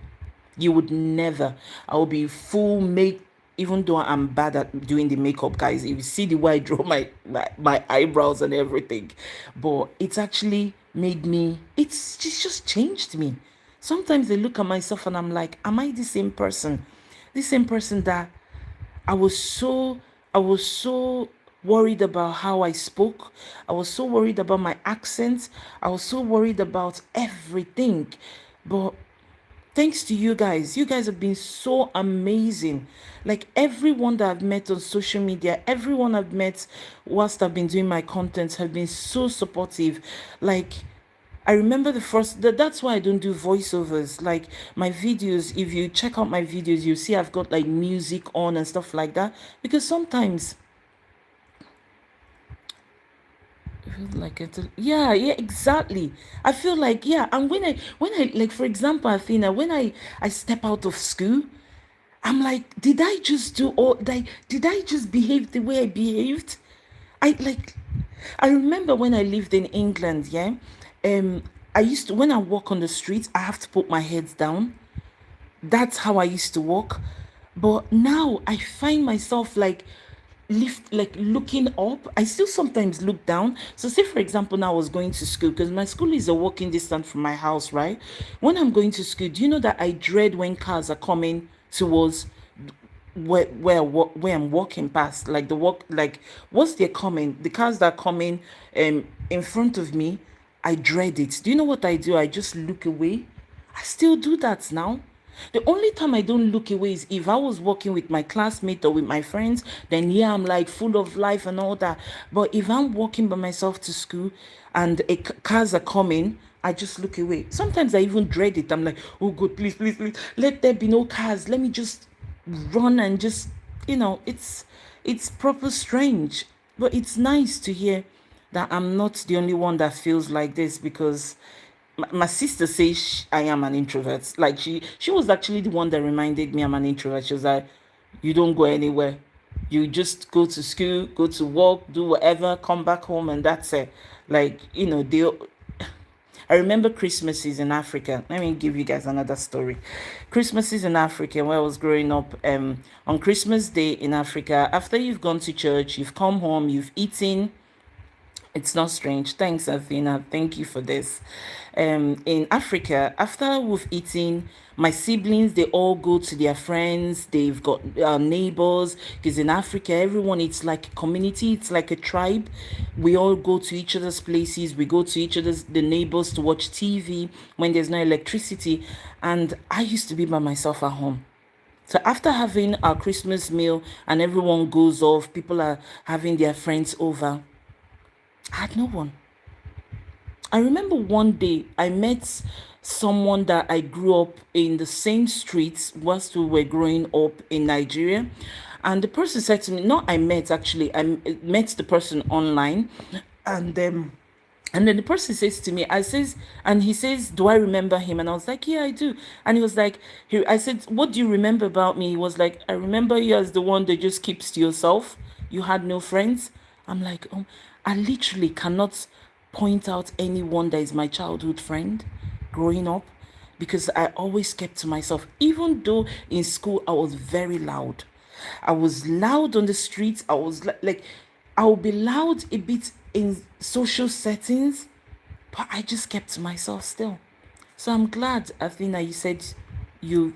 You would never. I would be full make. even though I'm bad at doing the makeup, guys, if you see the way I draw my eyebrows and everything, but it's actually made me, it's just changed me. Sometimes I look at myself and I'm like, am I the same person? The same person that I was so I was so worried about how I spoke. I was so worried about my accent. I was so worried about everything. But thanks to you guys have been so amazing. Like everyone that I've met on social media, everyone I've met whilst I've been doing my content have been so supportive. Like I remember that's why I don't do voiceovers. Like my videos, if you check out my videos, you see I've got like music on and stuff like that. Because sometimes I feel like yeah, exactly. I feel like, yeah, and when I like, for example, Athena, when I step out of school, I'm like, did I just do all like did I just behave the way I behaved? I like I remember when I lived in England, yeah. Um I used to, when I walk on the streets, I have to put my head down. That's how I used to walk. But now I find myself like looking up. I still sometimes look down. So say for example, now I was going to school because my school is a walking distance from my house, right? When I'm going to school, do you know that I dread when cars are coming towards where I'm walking past, like the walk, like once they're coming, the cars that are coming in front of me, I dread it. Do you know what I do? I just look away. I still do that now. The only time I don't look away is if I was walking with my classmate or with my friends, then yeah, I'm like full of life and all that. But if I'm walking by myself to school and cars are coming, I just look away. Sometimes I even dread it. I'm like, oh God, please, please, please, let there be no cars. Let me just run and just, it's proper strange. But it's nice to hear that I'm not the only one that feels like this, because my sister says I am an introvert. Like she was actually the one that reminded me I'm an introvert. She was like, you don't go anywhere. You just go to school, go to work, do whatever, come back home, and that's it. Like, they I remember Christmases in Africa. Let me give you guys another story. Christmases in Africa, where I was growing up, on Christmas Day in Africa, after you've gone to church, you've come home, you've eaten, it's not strange. Thanks, Athena. Thank you for this. In Africa, after we've eaten, my siblings, they all go to their friends. They've got neighbors. Because in Africa, everyone, it's like a community. It's like a tribe. We all go to each other's places. We go to each other's, the neighbors, to watch TV when there's no electricity. And I used to be by myself at home. So after having our Christmas meal and everyone goes off, people are having their friends over, I had no one. I remember one day I met someone that I grew up in the same streets whilst we were growing up in Nigeria. And the person said to me, no, I met actually, met the person online. And and then the person says to me, and he says, do I remember him? And I was like, yeah, I do. And he was like, I said, what do you remember about me? He was like, I remember you as the one that just keeps to yourself. You had no friends. I'm like, oh, I literally cannot point out anyone that is my childhood friend growing up, because I always kept to myself. Even though in school I was very loud. I was loud on the streets. I was like I will be loud a bit in social settings, but I just kept to myself still. So I'm glad, Athena, you said you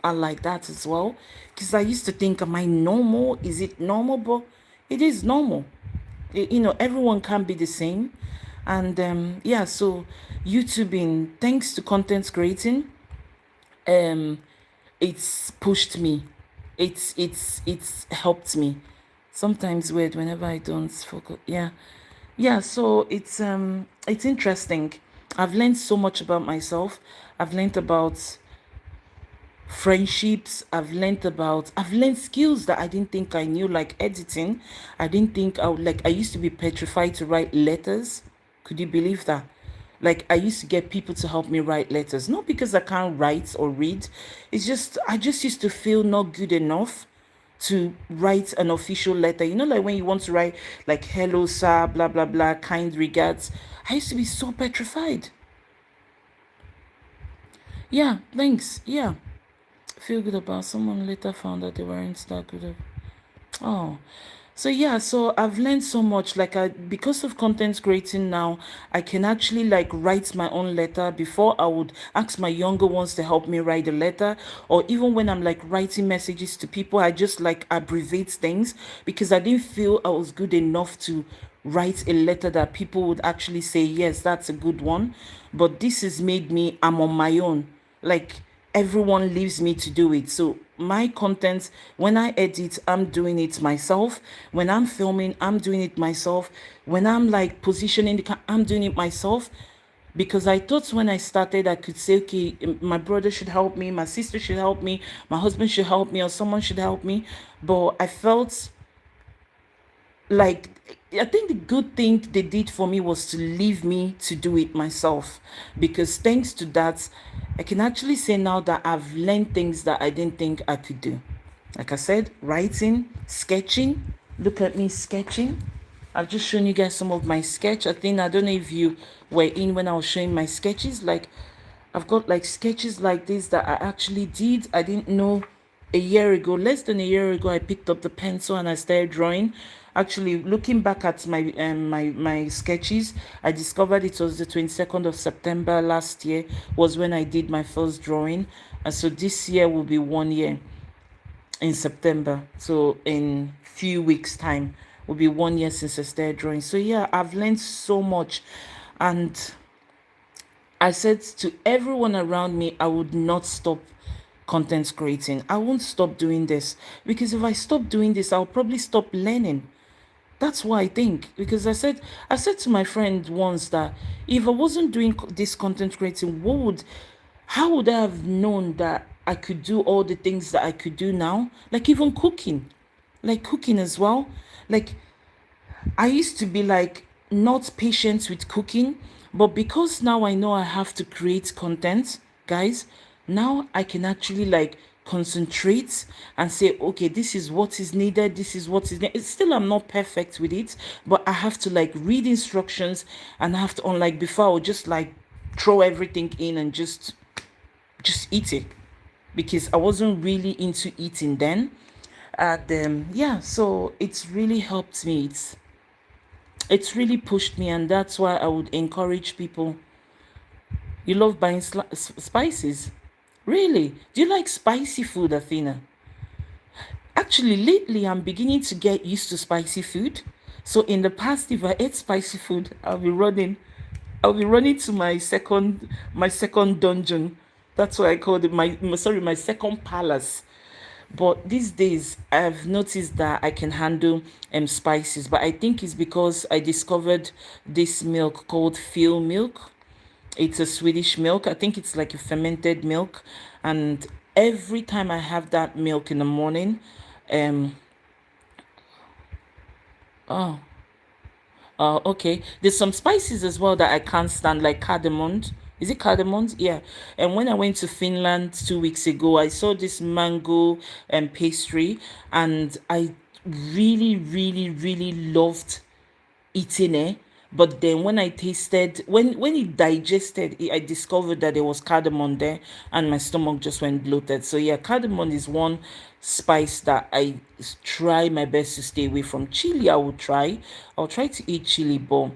are like that as well. Because I used to think, am I normal? Is it normal? But it is normal. Everyone can't be the same. And yeah, so YouTubing, thanks to content creating, um it's pushed me, it's helped me. Sometimes weird whenever I don't focus. Yeah, so it's interesting. I've learned so much about myself. I've learned about friendships. I've learned skills that I didn't think I knew, like editing. I didn't think I would, like, I used to be petrified to write letters. Could you believe that? Like, I used to get people to help me write letters, not because I can't write or read. It's just I just used to feel not good enough to write an official letter. Like when you want to write like, hello sir, blah blah blah, kind regards. I used to be so petrified. Yeah, thanks. Yeah. Feel good about someone later found that they weren't that good. Oh, so yeah, so I've learned so much. Like because of content creating now, I can actually like write my own letter. Before I would ask my younger ones to help me write a letter, or even when I'm like writing messages to people, I just like abbreviate things because I didn't feel I was good enough to write a letter that people would actually say, yes, that's a good one. But this has made me, I'm on my own. Like everyone leaves me to do it. So my content, when I edit, I'm doing it myself. When I'm filming, I'm doing it myself. When I'm like positioning I'm doing it myself. Because I thought when I started, I could say, okay, my brother should help me, my sister should help me, my husband should help me, or someone should help me. But I felt like, I think the good thing they did for me was to leave me to do it myself, because thanks to that, I can actually say now that I've learned things that I didn't think I could do. Like I said, writing, sketching. Look at me sketching. I've just shown you guys some of my sketch. I don't know if you were in when I was showing my sketches. Like, I've got like sketches like this that I actually did. I didn't know a year ago, less than a year ago, I picked up the pencil and I started drawing. Actually, looking back at my sketches, I discovered it was the 22nd of September last year was when I did my first drawing. And so this year will be 1 year in September. So in few weeks time will be 1 year since I started drawing. So yeah, I've learned so much. And I said to everyone around me, I would not stop content creating. I won't stop doing this, because if I stop doing this, I'll probably stop learning. That's what I think. Because I said to my friend once that if I wasn't doing this content creating, how would I have known that I could do all the things that I could do now? Like even cooking, like cooking as well. Like I used to be like not patient with cooking, but because now I know I have to create content, guys, now I can actually like concentrate and say, okay, this is what is needed, this is what is needed. Still, I'm not perfect with it, but I have to like read instructions, and I have to, unlike before, I would just like throw everything in and just eat it, because I wasn't really into eating then. And yeah, so it's really helped me. It's really pushed me, and that's why I would encourage people. You love buying spices? Really? Do you like spicy food, Athena? Actually, lately I'm beginning to get used to spicy food. So in the past, if I ate spicy food, I'll be running to my second dungeon. That's what I called it. My second palace. But these days, I've noticed that I can handle spices. But I think it's because I discovered this milk called Feel milk. It's a Swedish milk. I think it's like a fermented milk. And every time I have that milk in the morning, um, oh, okay. There's some spices as well that I can't stand, like cardamom. Is it cardamom? Yeah. And when I went to Finland 2 weeks ago, I saw this mango pastry, and I really, really, really loved eating it. But then when I tasted, when it digested, I discovered that there was cardamom there, and my stomach just went bloated. So yeah, cardamom is one spice that I try my best to stay away from. Chili, I'll try to eat chili, but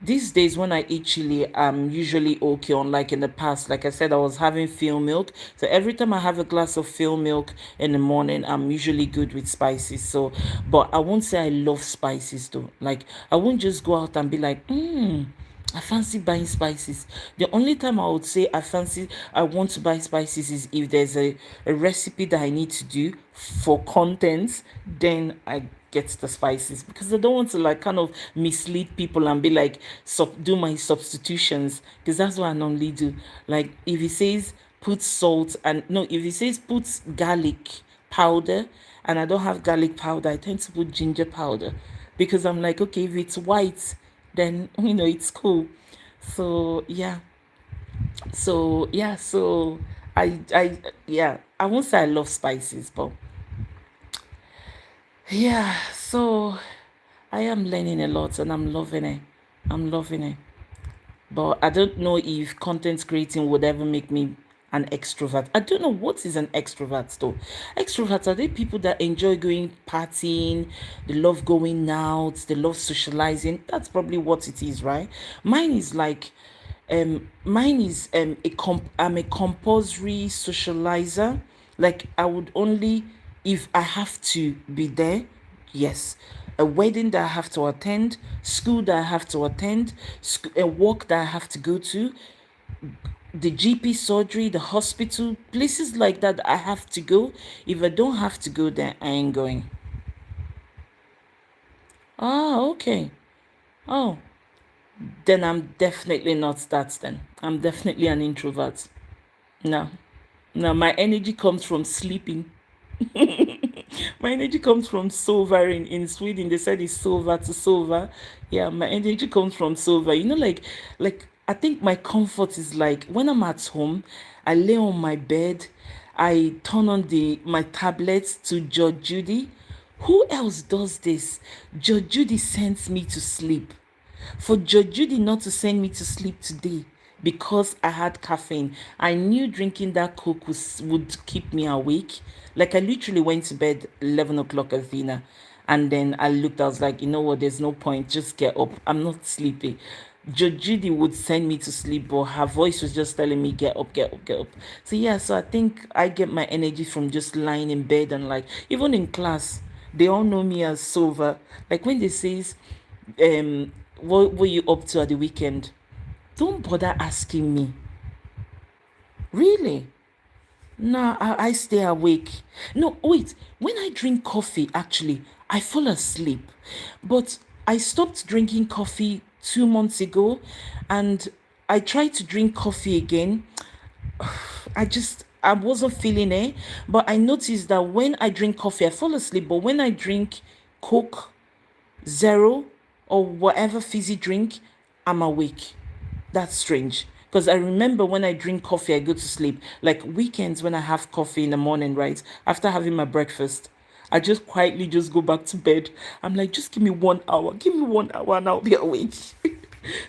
these days when I eat chili, I'm usually okay. Unlike in the past, like I said, I was having feel milk. So every time I have a glass of feel milk in the morning, I'm usually good with spices. So, but I won't say I love spices though. Like I won't just go out and be like, I fancy buying spices. The only time I would say I want to buy spices is if there's a recipe that I need to do for content, then I get the spices, because I don't want to like kind of mislead people and be like do my substitutions, because that's what I normally do. Like if it says put salt, and no, if it says put garlic powder and I don't have garlic powder, I tend to put ginger powder, because I'm like, okay, if it's white, then it's cool. So yeah, so I won't say I love spices, but yeah, so I am learning a lot and I'm loving it. I'm loving it. But I don't know if content creating would ever make me an extrovert. I don't know what is an extrovert though. Extroverts, are they people that enjoy going partying, they love going out, they love socializing? That's probably what it is, right? Mine is like I'm a compulsory socializer. Like I would only, if I have to be there, yes. A wedding that I have to attend, school that I have to attend, a work that I have to go to, the GP surgery, the hospital, places like that I have to go. If I don't have to go there, I ain't going. Oh, okay. Oh, then I'm definitely not that then. I'm definitely an introvert. No. No, my energy comes from sleeping. My energy comes from silver in Sweden. They said it's silver to silver. Yeah, my energy comes from silver. Like I think my comfort is like when I'm at home, I lay on my bed, I turn on the my tablet to Judge Judy. Who else does this? Judge Judy sends me to sleep. For Judge Judy not to send me to sleep today because I had caffeine, I knew drinking that Coke would keep me awake. Like I literally went to bed 11 o'clock Athena. And then I looked, I was like, you know what, there's no point, just get up. I'm not sleepy. Judge Judy would send me to sleep, but her voice was just telling me, get up, get up, get up. So yeah, so I think I get my energy from just lying in bed and like, even in class, they all know me as Silver. Like when they says, what were you up to at the weekend? Don't bother asking me. Really? No, I stay awake. No, wait. When I drink coffee, actually, I fall asleep. But I stopped drinking coffee 2 months ago, and I tried to drink coffee again. I wasn't feeling it. But I noticed that when I drink coffee, I fall asleep. But when I drink Coke, Zero, or whatever fizzy drink, I'm awake. That's strange. Because I remember when I drink coffee, I go to sleep. Like weekends when I have coffee in the morning, right? After having my breakfast, I just quietly just go back to bed. I'm like, just give me 1 hour. Give me 1 hour and I'll be awake.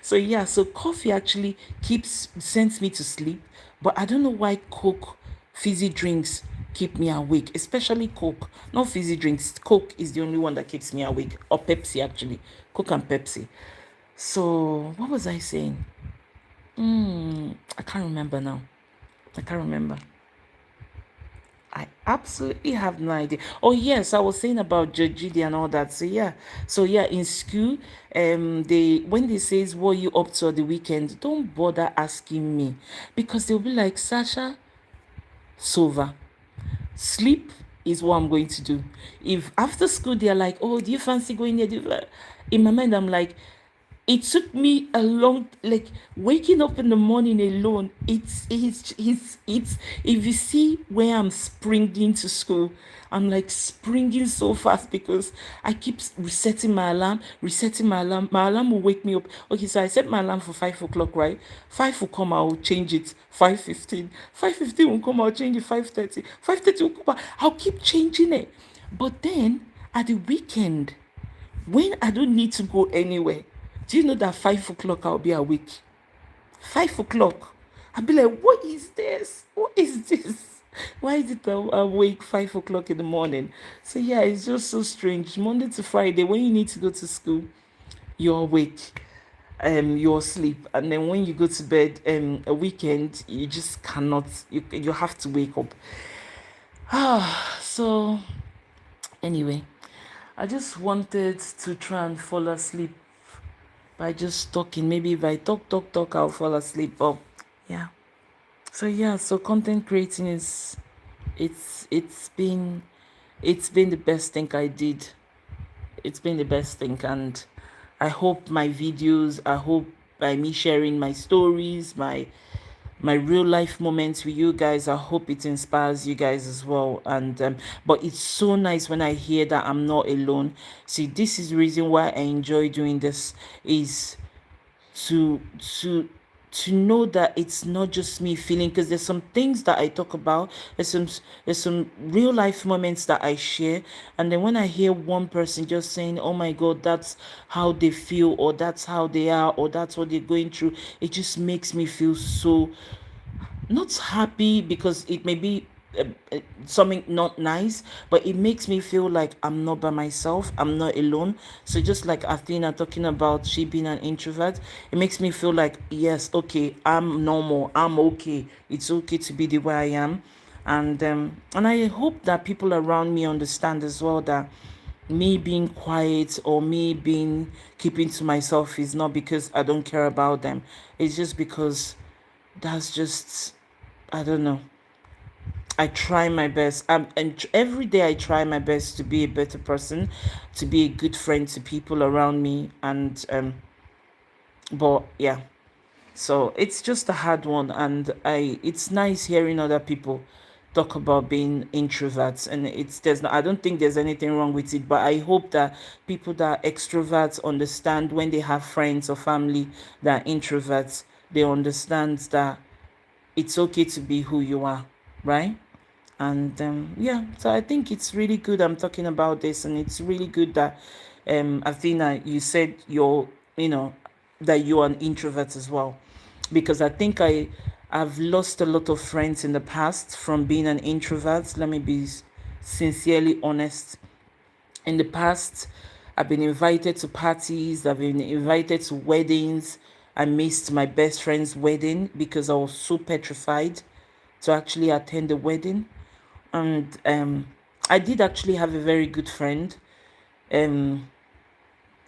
So yeah, so coffee actually keeps sends me to sleep. But I don't know why Coke fizzy drinks keep me awake, especially Coke. Not fizzy drinks. Coke is the only one that keeps me awake. Or Pepsi actually. Coke and Pepsi. So what was I saying? I can't remember now. I can't remember. I absolutely have no idea. Oh yes, I was saying about Jojidi and all that. So yeah, in school, they when they says what you up to on the weekend, don't bother asking me because they'll be like Sasha, Sova, sleep is what I'm going to do. If after school they're like, oh, do you fancy going there? In my mind, I'm like, it took me a long, like waking up in the morning alone. It's if you see where I'm springing to school, I'm like springing so fast because I keep resetting my alarm will wake me up. Okay, so I set my alarm for 5 o'clock, right? 5 will come, I'll change it. 5:15, 5:15 will come, I'll change it. 5:30, 5:30 will come, I'll keep changing it. But then at the weekend, when I don't need to go anywhere, do you know that 5 o'clock I'll be awake? 5 o'clock. I'll be like, what is this? What is this? Why is it awake 5 o'clock in the morning? So yeah, it's just so strange. Monday to Friday, when you need to go to school, you're awake. You're asleep. And then when you go to bed a weekend, you just cannot you have to wake up. So anyway, I just wanted to try and fall asleep by just talking. Maybe if I talk, I'll fall asleep. Oh, yeah. So yeah, so content creating is it's been the best thing I did. It's been the best thing, and I hope my videos, I hope by me sharing my stories, my real life moments with you guys, I hope it inspires you guys as well. And but it's so nice when I hear that I'm not alone. See, this is the reason why I enjoy doing this, is to to to know that it's not just me feeling, because there's some things that I talk about, there's some real life moments that I share, and then when I hear one person just saying, oh my god, that's how they feel, or that's how they are, or that's what they're going through, it just makes me feel so not happy because it may be something not nice, but it makes me feel like I'm not by myself, I'm not alone. So just like Athena talking about she being an introvert, it makes me feel like, yes, okay, I'm normal, I'm okay, it's okay to be the way I am. And I hope that people around me understand as well that me being quiet or me being keeping to myself is not because I don't care about them. It's just because that's just, I don't know. I try my best. Every day I try my best to be a better person, to be a good friend to people around me. But yeah, so it's just a hard one, and it's nice hearing other people talk about being introverts, and I don't think there's anything wrong with it, but I hope that people that are extroverts understand when they have friends or family that are introverts, they understand that it's okay to be who you are, right? And yeah, so I think it's really good I'm talking about this, and it's really good that Athena, you said you know that you're an introvert as well, because I think I've lost a lot of friends in the past from being an introvert. Let me be sincerely honest. In the past, I've been invited to parties, I've been invited to weddings. I missed my best friend's wedding because I was so petrified to actually attend the wedding. And I did actually have a very good friend. Um,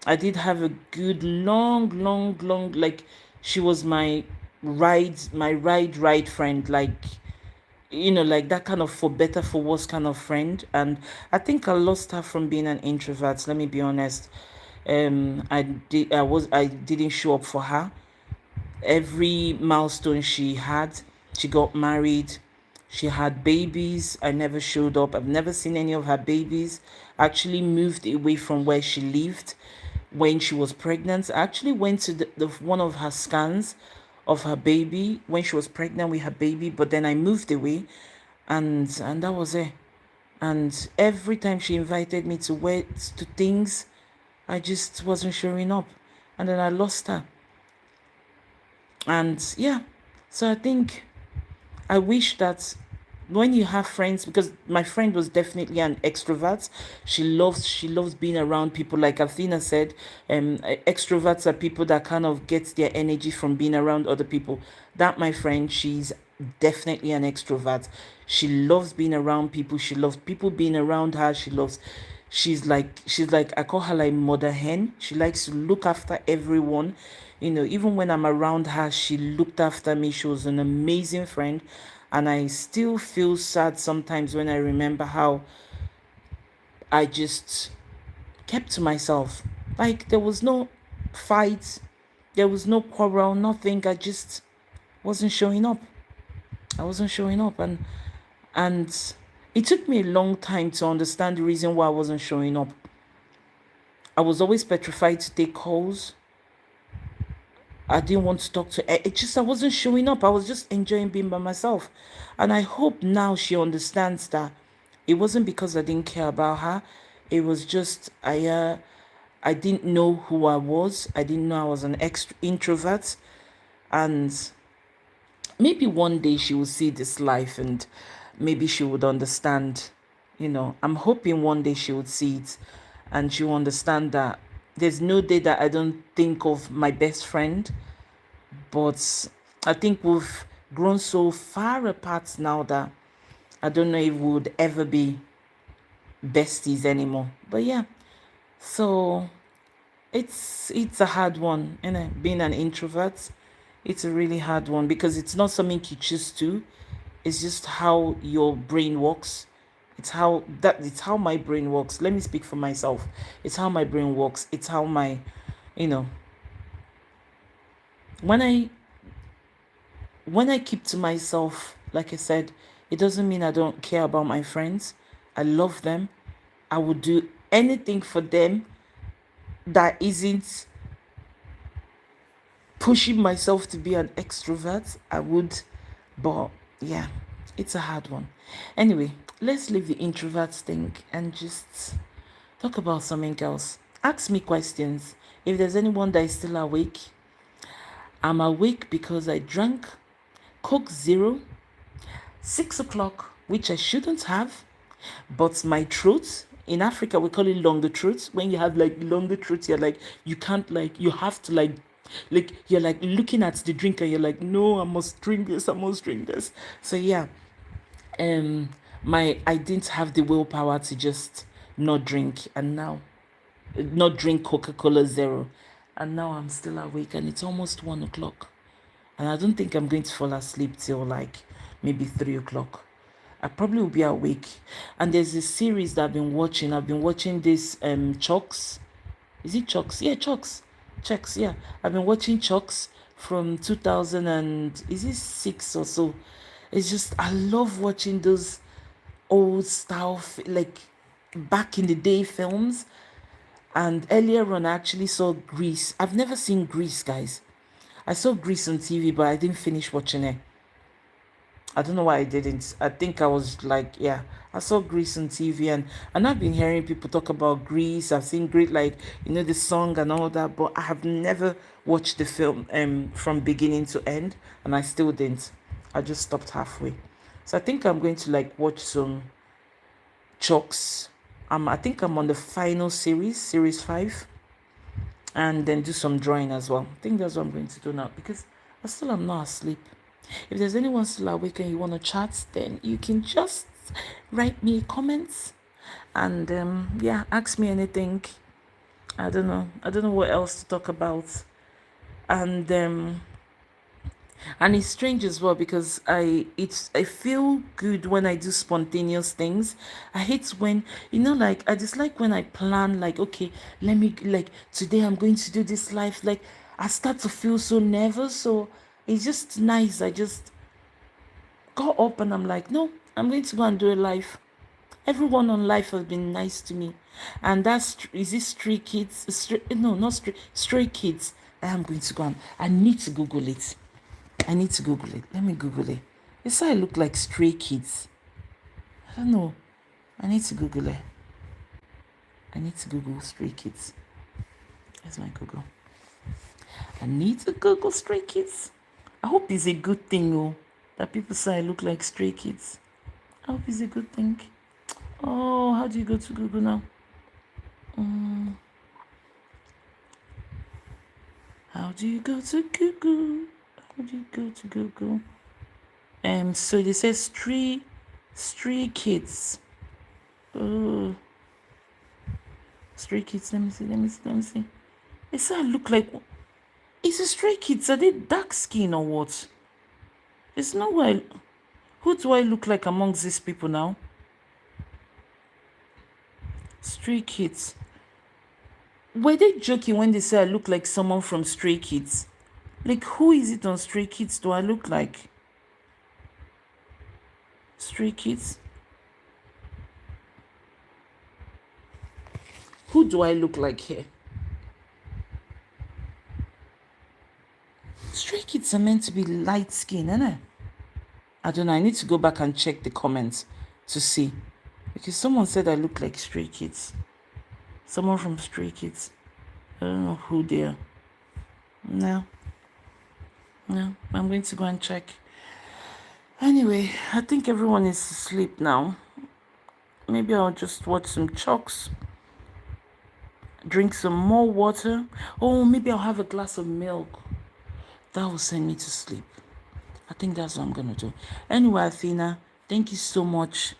I did have a good long, like she was my ride friend, like like that kind of for better for worse kind of friend. And I think I lost her from being an introvert. Let me be honest. I didn't show up for her every milestone she had. She got married, she had babies. I never showed up. I've never seen any of her babies. I actually moved away from where she lived when she was pregnant. I actually went to the one of her scans of her baby when she was pregnant with her baby, but then I moved away, and that was it. And every time she invited me to things, I just wasn't showing up, and then I lost her. And yeah, so I think I wish that when you have friends, because my friend was definitely an extrovert. She loves being around people. Like Athena said, extroverts are people that kind of get their energy from being around other people. That my friend, she's definitely an extrovert. She loves being around people. She loves people being around her. She's like I call her like mother hen. She likes to look after everyone. Even when I'm around her, she looked after me. She was an amazing friend. And I still feel sad sometimes when I remember how I just kept to myself. Like there was no fight, there was no quarrel, nothing. I just wasn't showing up. I wasn't showing up, and it took me a long time to understand the reason why I wasn't showing up. I was always petrified to take calls. I didn't want to talk to it. Just I wasn't showing up. I was just enjoying being by myself. And I hope now she understands that it wasn't because I didn't care about her. It was just I didn't know who I was. I didn't know I was an introvert. And maybe one day she will see this life, and maybe she would understand. I'm hoping one day she would see it, and she will understand that there's no day that I don't think of my best friend. But I think we've grown so far apart now that I don't know if we would ever be besties anymore. But yeah, so it's a hard one, being an introvert. It's a really hard one because it's not something you choose to. It's just how your brain works. It's how my brain works. Let me speak for myself. It's how my brain works. It's how my you know when I keep to myself, like I said, it doesn't mean I don't care about my friends. I love them. I would do anything for them that isn't pushing myself to be an extrovert. I would, but yeah, it's a hard one. Anyway, let's leave the introverts thing and just talk about something else. Ask me questions. If there's anyone that is still awake, I'm awake because I drank Coke Zero, 6 o'clock, which I shouldn't have, but my throat, in Africa we call it longer throat. When you have like longer throat, you're like, you can't, like, you have to like you're like looking at the drink and you're like, no, I must drink this, I must drink this. So yeah, um my I didn't have the willpower to just not drink, and now not drink Coca-Cola Zero, and now I'm still awake and it's almost 1 o'clock, and I don't think I'm going to fall asleep till like maybe 3 o'clock. I probably will be awake. And there's this series that I've been watching. I've been watching this Chucks. Is it Chucks? Yeah, Chucks. Chucks, yeah. I've been watching Chucks from 2000 and is it 6 or so. It's just I love watching those old style like back in the day films. And earlier on I actually saw Grease. I've never seen Grease, guys. I saw Grease on TV, but I didn't finish watching it. I don't know why I didn't. I think I was like, yeah, I saw Grease on TV, and I've been hearing people talk about Grease. I've seen great, like, the song and all that, but I have never watched the film from beginning to end, and I still didn't. I just stopped halfway. So I think I'm going to like watch some Chucks. I think I'm on the final series 5, and then do some drawing as well. I think that's what I'm going to do now because I still am not asleep. If there's anyone still awake and you want to chat, then you can just write me comments and yeah, ask me anything. I don't know what else to talk about. And it's strange as well because I feel good when I do spontaneous things. I hate when, like, I dislike when I plan, like, okay, let me, like, today I'm going to do this life. Like, I start to feel so nervous. So it's just nice. I just got up and I'm like, no, I'm going to go and do a live. Everyone on life has been nice to me. And is it Stray Kids? No, not Stray Kids. I am going to go and I need to Google it. Let me Google it. They say I look like Stray Kids. I don't know. I need to Google it. I need to Google Stray Kids. Where's my Google? I need to Google Stray Kids. I hope it's a good thing, that people say I look like Stray Kids. I hope it's a good thing. Oh, how do you go to Google now? How do you go to Google? So they say Stray Kids. Oh, Stray Kids. Let me see. They say I look like. Is it Stray Kids? Are they dark skin or what? It's no way. Who do I look like amongst these people now? Stray Kids. Were they joking when they say I look like someone from Stray Kids? Like, who is it on Stray Kids do I look like? Stray Kids? Who do I look like here? Stray Kids are meant to be light skin, innit? I don't know. I need to go back and check the comments to see. Because someone said I look like Stray Kids. Someone from Stray Kids. I don't know who they are. No, I'm going to go and check. Anyway, I think everyone is asleep now. Maybe I'll just watch some Chucks. Drink some more water. Oh, maybe I'll have a glass of milk. That will send me to sleep. I think that's what I'm going to do. Anyway, Athena, thank you so much.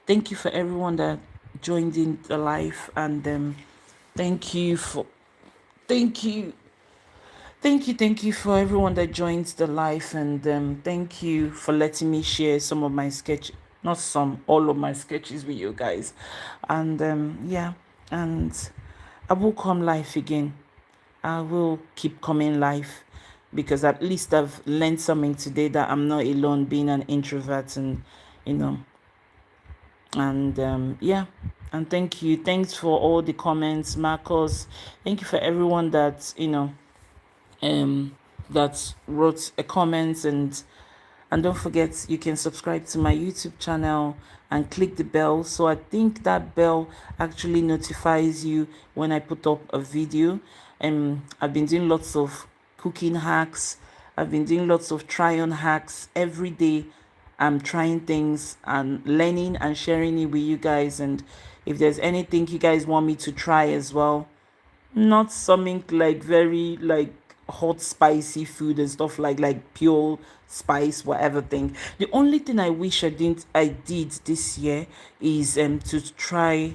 Thank you for everyone that joined in the live. And thank you for everyone that joins the live. And thank you for letting me share some of my sketch, not some, all of my sketches with you guys. And yeah, and I will come live again. I will keep coming live because at least I've learned something today that I'm not alone being an introvert, and yeah. And thanks for all the comments, Marcos. Thank you for everyone that that wrote a comment. And don't forget, you can subscribe to my YouTube channel and click the bell. So I think that bell actually notifies you when I put up a video. I've been doing lots of cooking hacks I've been doing lots of try on hacks every day. I'm trying things and learning and sharing it with you guys. And if there's anything you guys want me to try as well, not something like very like hot spicy food and stuff like pure spice whatever thing. The only thing I wish I did this year is to try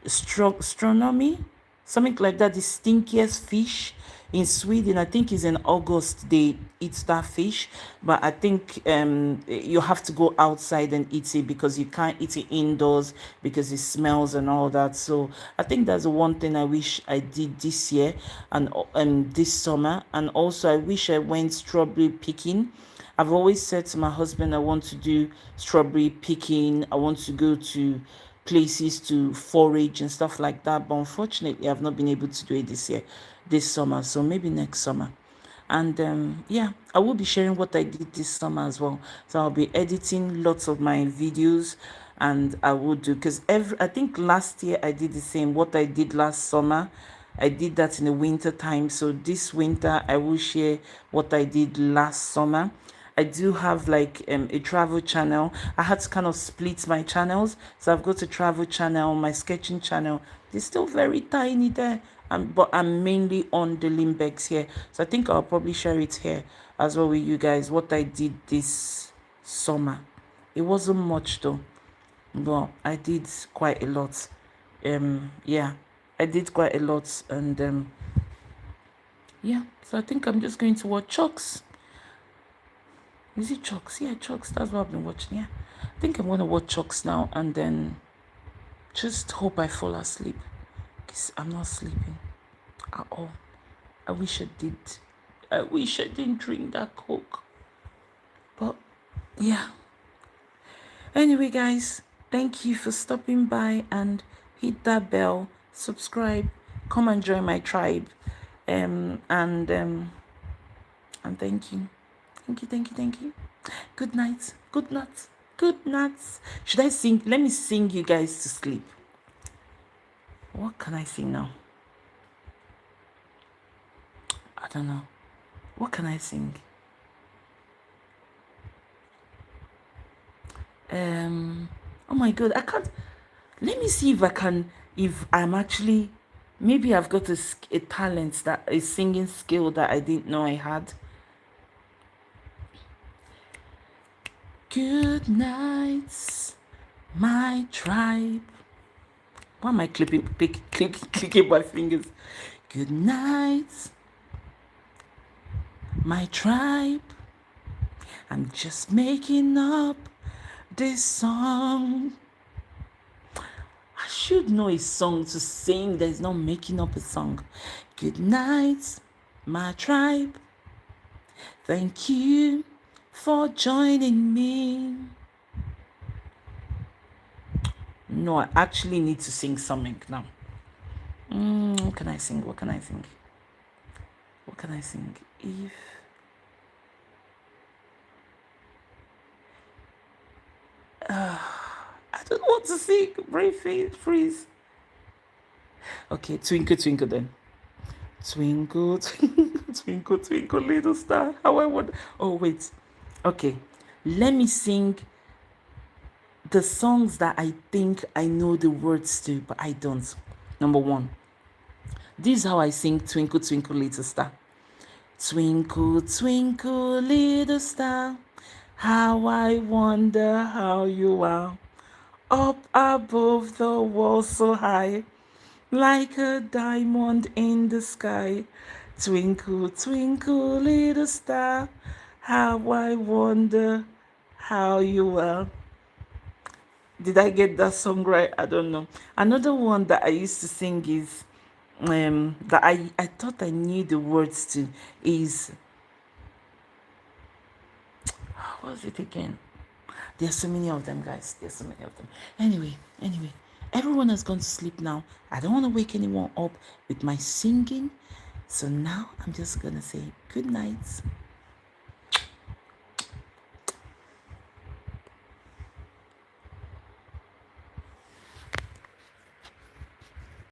astronomy, something like that. The stinkiest fish in Sweden, I think, is in August. They eat that fish, but I think you have to go outside and eat it because you can't eat it indoors because it smells and all that. So I think that's the one thing I wish I did this year and this summer. And also, I wish I went strawberry picking. I've always said to my husband, I want to do strawberry picking. I want to go to places to forage and stuff like that. But unfortunately, I've not been able to do it this summer. So maybe next summer. And yeah, I will be sharing what I did this summer as well. So I'll be editing lots of my videos, and I will do, because I think last year I did the same. What I did last summer, I did that in the winter time. So this winter I will share what I did last summer. I do have like a travel channel. I had to kind of split my channels. So I've got a travel channel, my sketching channel. They're still very tiny there. But I'm mainly on the Limbex here. So I think I'll probably share it here as well with you guys, what I did this summer. It wasn't much though, but I did quite a lot. Yeah, I did quite a lot. And yeah, so I think I'm just going to watch Chucks. Is it Chucks? Yeah, Chucks. That's what I've been watching. Yeah, I think I'm gonna watch Chucks now and then just hope I fall asleep, because I'm not sleeping at all. I wish I did. I wish I didn't drink that Coke. But yeah. Anyway, guys, thank you for stopping by, and hit that bell, subscribe, come and join my tribe. And thank you. Thank you. Good night. Good night. Good night. Should I sing? Let me sing you guys to sleep. What can I sing now? I don't know. What can I sing? Oh my God, I can't. Let me see if I can. If I'm actually, maybe I've got a talent, that a singing skill that I didn't know I had. Good night, my tribe. Why am I clicking my fingers? Good night, my tribe. I'm just making up this song. I should know a song to sing. There's no making up a song. Good night, my tribe. Thank you for joining me. No, I actually need to sing something now. What can I sing? What can I sing? What can I sing? If I don't want to sing. Brain freeze. Okay, twinkle, twinkle then. Twinkle, twinkle, twinkle, twinkle, little star. How I want. Oh, wait. Okay. Let me sing the songs that I think I know the words to, but I don't. Number one. This is how I sing Twinkle, Twinkle, Little Star. Twinkle, twinkle, little star, how I wonder how you are. Up above the world so high, like a diamond in the sky. Twinkle, twinkle, little star, how I wonder how you are. Did I get that song right? I don't know. Another one that I used to sing is that I thought I knew the words to is, what was it again? There's so many of them, guys. There's so many of them. Anyway, everyone has gone to sleep now. I don't want to wake anyone up with my singing. So now I'm just gonna say good night.